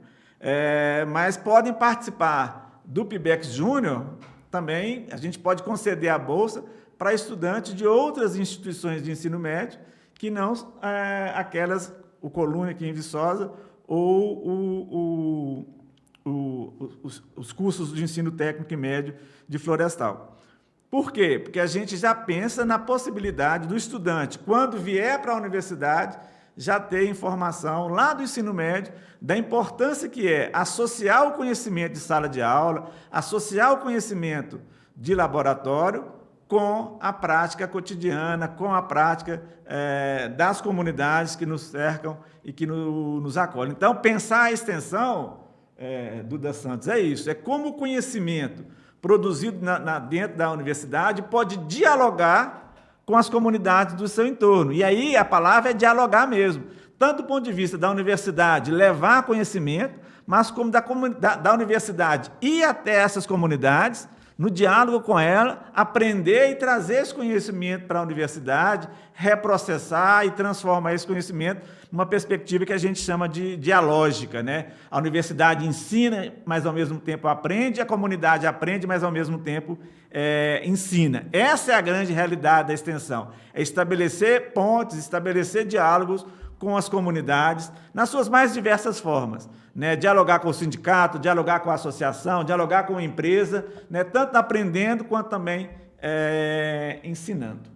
mas podem participar do PIBEX Júnior. Também a gente pode conceder a bolsa para estudantes de outras instituições de ensino médio, que não aquelas, o Colune aqui em Viçosa, ou os cursos de ensino técnico e médio de Florestal. Por quê? Porque a gente já pensa na possibilidade do estudante, quando vier para a universidade, já ter informação lá do ensino médio da importância que é associar o conhecimento de sala de aula, associar o conhecimento de laboratório com a prática cotidiana, com a prática das comunidades que nos cercam e que nos acolhem. Então, pensar a extensão, Duda Santos, é isso, é como o conhecimento produzido dentro da universidade pode dialogar com as comunidades do seu entorno. E aí a palavra é dialogar mesmo, tanto do ponto de vista da universidade levar conhecimento, mas como da universidade ir até essas comunidades, no diálogo com ela, aprender e trazer esse conhecimento para a universidade, reprocessar e transformar esse conhecimento numa perspectiva que a gente chama de dialógica, né? A universidade ensina, mas ao mesmo tempo aprende, a comunidade aprende, mas ao mesmo tempo ensina. Essa é a grande realidade da extensão, é estabelecer pontes, estabelecer diálogos com as comunidades, nas suas mais diversas formas, né? Dialogar com o sindicato, dialogar com a associação, dialogar com a empresa, né? Tanto aprendendo quanto também ensinando.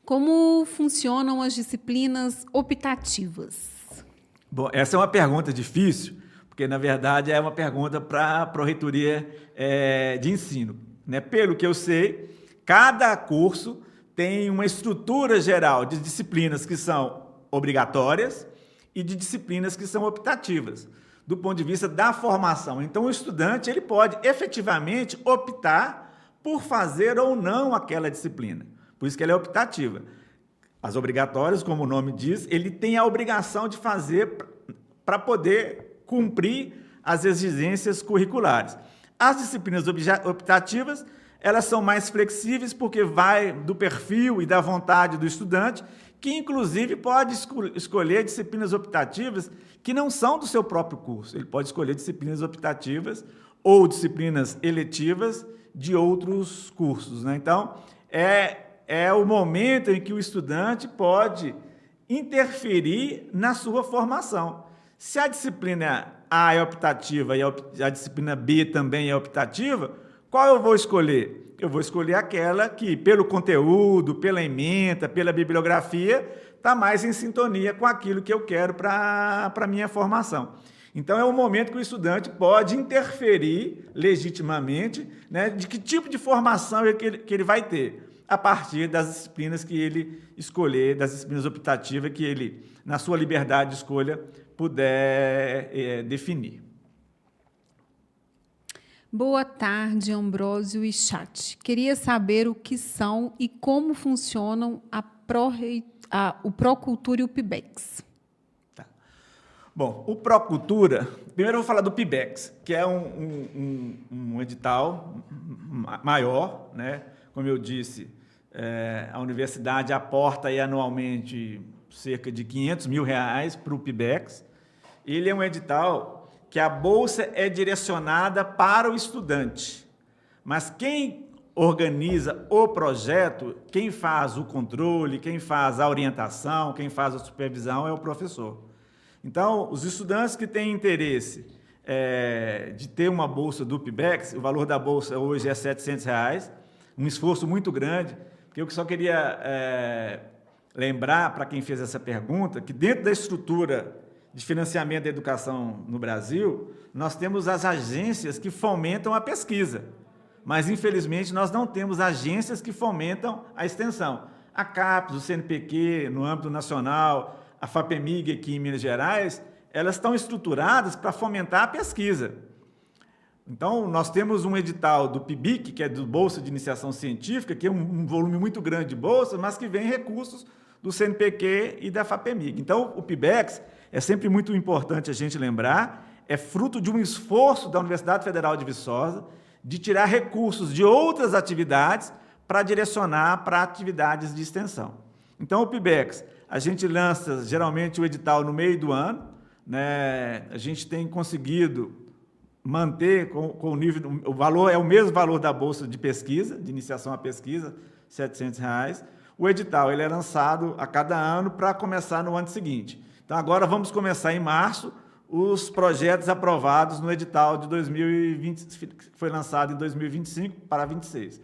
Como funcionam as disciplinas optativas? Bom, essa é uma pergunta difícil, porque, na verdade, é uma pergunta para a Pró-Reitoria de Ensino, né? Pelo que eu sei, cada curso tem uma estrutura geral de disciplinas que são obrigatórias e de disciplinas que são optativas, do ponto de vista da formação. Então, o estudante ele pode efetivamente optar por fazer ou não aquela disciplina. Por isso que ela é optativa. As obrigatórias, como o nome diz, ele tem a obrigação de fazer para poder cumprir as exigências curriculares. As disciplinas optativas, elas são mais flexíveis porque vai do perfil e da vontade do estudante, que inclusive pode escolher disciplinas optativas que não são do seu próprio curso. Ele pode escolher disciplinas optativas ou disciplinas eletivas de outros cursos, né? Então, é o momento em que o estudante pode interferir na sua formação. Se a disciplina A é optativa e a disciplina B também é optativa, qual eu vou escolher? Eu vou escolher aquela que, pelo conteúdo, pela ementa, pela bibliografia, está mais em sintonia com aquilo que eu quero para a minha formação. Então, é o momento que o estudante pode interferir legitimamente, né, de que tipo de formação que ele vai ter, a partir das disciplinas que ele escolher, das disciplinas optativas que ele, na sua liberdade de escolha, puder definir. Boa tarde, Ambrósio e chat. Queria saber o que são e como funcionam o Procultura e o PIBEX. Tá. Bom, o Procultura, primeiro eu vou falar do PIBEX, que é um edital maior, né? Como eu disse, a universidade aporta aí anualmente cerca de R$500 mil para o PIBEX. Ele é um edital que a bolsa é direcionada para o estudante, mas quem organiza o projeto, quem faz o controle, quem faz a orientação, quem faz a supervisão é o professor. Então, os estudantes que têm interesse de ter uma bolsa do PIBEX, o valor da bolsa hoje é R$700, um esforço muito grande, porque eu só queria lembrar para quem fez essa pergunta que dentro da estrutura de financiamento da educação no Brasil, nós temos as agências que fomentam a pesquisa, mas, infelizmente, nós não temos agências que fomentam a extensão. A CAPES, o CNPq, no âmbito nacional, a FAPEMIG aqui em Minas Gerais, elas estão estruturadas para fomentar a pesquisa. Então, nós temos um edital do PIBIC, que é do Bolsa de Iniciação Científica, que é um volume muito grande de bolsas, mas que vem recursos do CNPq e da FAPEMIG. Então, o PIBEX é sempre muito importante a gente lembrar, é fruto de um esforço da Universidade Federal de Viçosa de tirar recursos de outras atividades para direcionar para atividades de extensão. Então, o PIBEX, a gente lança geralmente o edital no meio do ano, né? A gente tem conseguido manter com o nível, o valor é o mesmo valor da bolsa de pesquisa, de iniciação à pesquisa, R$700. O edital ele é lançado a cada ano para começar no ano seguinte. Então, agora vamos começar em março os projetos aprovados no edital de 2020, que foi lançado em 2025 para 2026.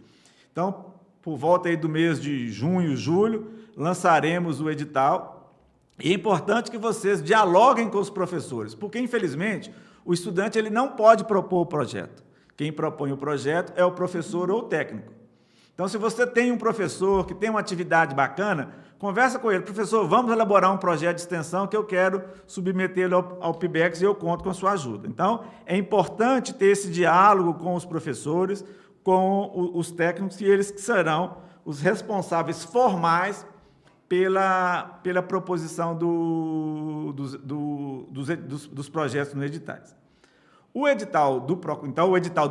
Então, por volta aí do mês de junho, julho, lançaremos o edital. E é importante que vocês dialoguem com os professores, porque, infelizmente, o estudante ele não pode propor o projeto. Quem propõe o projeto é o professor ou o técnico. Então, se você tem um professor que tem uma atividade bacana, conversa com ele. Professor, vamos elaborar um projeto de extensão que eu quero submetê-lo ao PIBEX e eu conto com a sua ajuda. Então, é importante ter esse diálogo com os professores, com os técnicos, e eles que serão os responsáveis formais pela proposição dos projetos nos editais. O edital do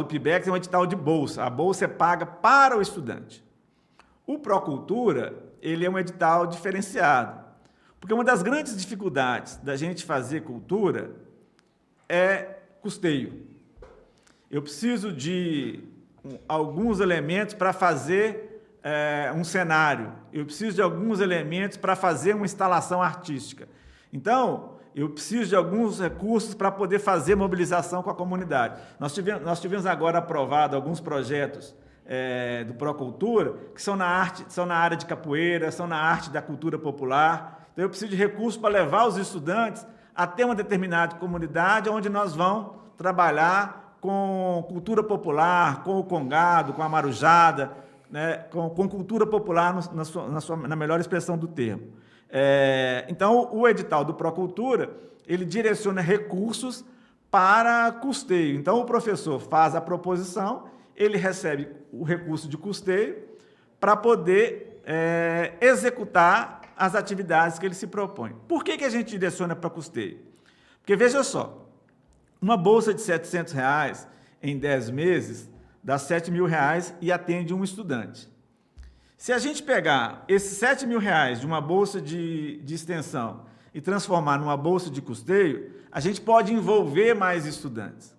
PIBEX é um edital de bolsa. A bolsa é paga para o estudante. O Procultura, ele é um edital diferenciado, porque uma das grandes dificuldades da gente fazer cultura é custeio. Eu preciso de alguns elementos para fazer um cenário, eu preciso de alguns elementos para fazer uma instalação artística. Então, eu preciso de alguns recursos para poder fazer mobilização com a comunidade. Nós tivemos agora aprovado alguns projetos do Procultura, que são na área de capoeira, são na arte da cultura popular. Então, eu preciso de recursos para levar os estudantes até uma determinada comunidade, onde nós vamos trabalhar com cultura popular, com o congado, com a marujada, né, com cultura popular na melhor expressão do termo. Então, o edital do Procultura, ele direciona recursos para custeio. Então, o professor faz a proposição, ele recebe o recurso de custeio para poder executar as atividades que ele se propõe. Por que a gente direciona para custeio? Porque, veja só, uma bolsa de R$700 em 10 meses dá R$7 mil e atende um estudante. Se a gente pegar esses R$7 mil de uma bolsa de extensão e transformar numa bolsa de custeio, a gente pode envolver mais estudantes.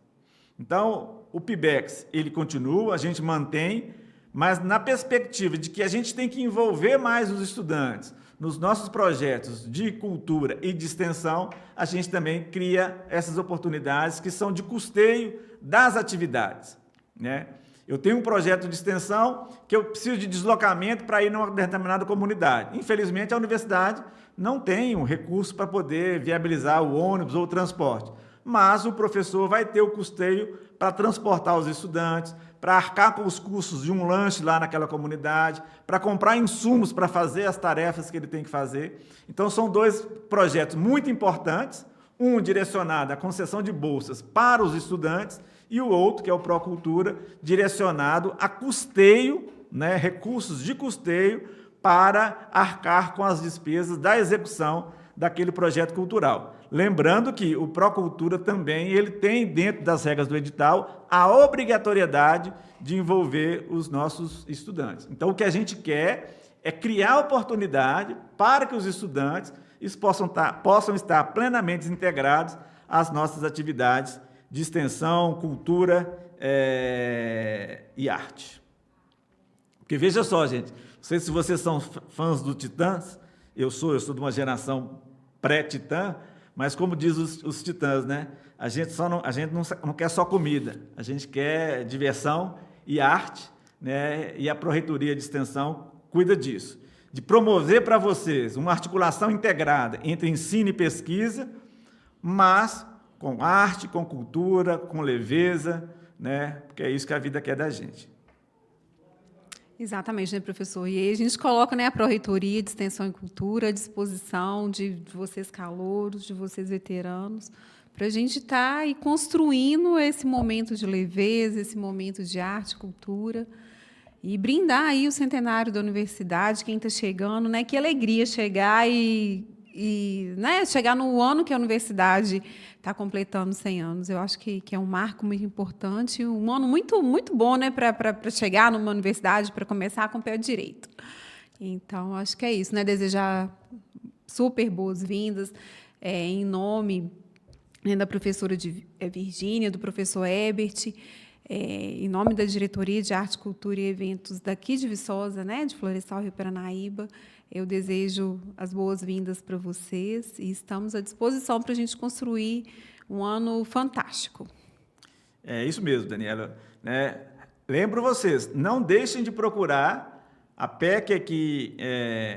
Então, o PIBEX, ele continua, a gente mantém, mas na perspectiva de que a gente tem que envolver mais os estudantes nos nossos projetos de cultura e de extensão, a gente também cria essas oportunidades que são de custeio das atividades, né? Eu tenho um projeto de extensão que eu preciso de deslocamento para ir numa determinada comunidade. Infelizmente, a universidade não tem um recurso para poder viabilizar o ônibus ou o transporte, mas o professor vai ter o custeio para transportar os estudantes, para arcar com os custos de um lanche lá naquela comunidade, para comprar insumos para fazer as tarefas que ele tem que fazer. Então, são dois projetos muito importantes, um direcionado à concessão de bolsas para os estudantes e o outro, que é o Procultura, direcionado a custeio, né, recursos de custeio para arcar com as despesas da execução daquele projeto cultural. Lembrando que o Procultura também ele tem, dentro das regras do edital, a obrigatoriedade de envolver os nossos estudantes. Então, o que a gente quer é criar oportunidade para que os estudantes possam estar plenamente integrados às nossas atividades de extensão, cultura e arte. Porque veja só, gente, não sei se vocês são fãs do Titãs, eu sou de uma geração pré-Titã, mas como diz os Titãs, né? A gente não quer só comida, a gente quer diversão e arte, né? E a Pró-Reitoria de Extensão cuida disso, de promover para vocês uma articulação integrada entre ensino e pesquisa, mas com arte, com cultura, com leveza, né? Porque é isso que a vida quer da gente. Exatamente, né, professor? E aí a gente coloca, né, a Pró-Reitoria de Extensão e Cultura à disposição de vocês calouros, de vocês veteranos, para a gente estar aí construindo esse momento de leveza, esse momento de arte e cultura, e brindar aí o centenário da universidade, quem está chegando, né? Que alegria chegar né, chegar no ano que a universidade está completando 100 anos. Eu acho que é um marco muito importante, um ano muito, muito bom, né, para chegar numa universidade, para começar com o pé direito. Então, acho que é isso, né? Desejar super boas-vindas em nome, né, da professora Virgínia, do professor Herbert, em nome da Diretoria de Arte, Cultura e Eventos daqui de Viçosa, né, de Florestal, Rio Paranaíba. Eu desejo as boas-vindas para vocês e estamos à disposição para a gente construir um ano fantástico. É isso mesmo, Daniela. Né? Lembro vocês, não deixem de procurar a PEC aqui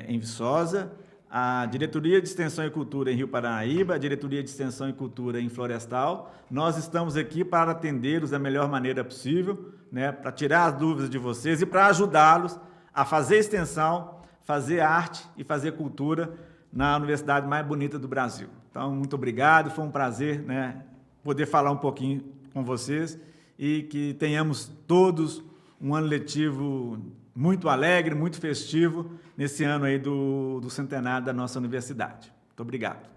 em Viçosa, a Diretoria de Extensão e Cultura em Rio Paranaíba, a Diretoria de Extensão e Cultura em Florestal. Nós estamos aqui para atendê-los da melhor maneira possível, né? Para tirar as dúvidas de vocês e para ajudá-los a fazer extensão, fazer arte e fazer cultura na universidade mais bonita do Brasil. Então, muito obrigado, foi um prazer, né, poder falar um pouquinho com vocês e que tenhamos todos um ano letivo muito alegre, muito festivo, nesse ano aí do centenário da nossa universidade. Muito obrigado.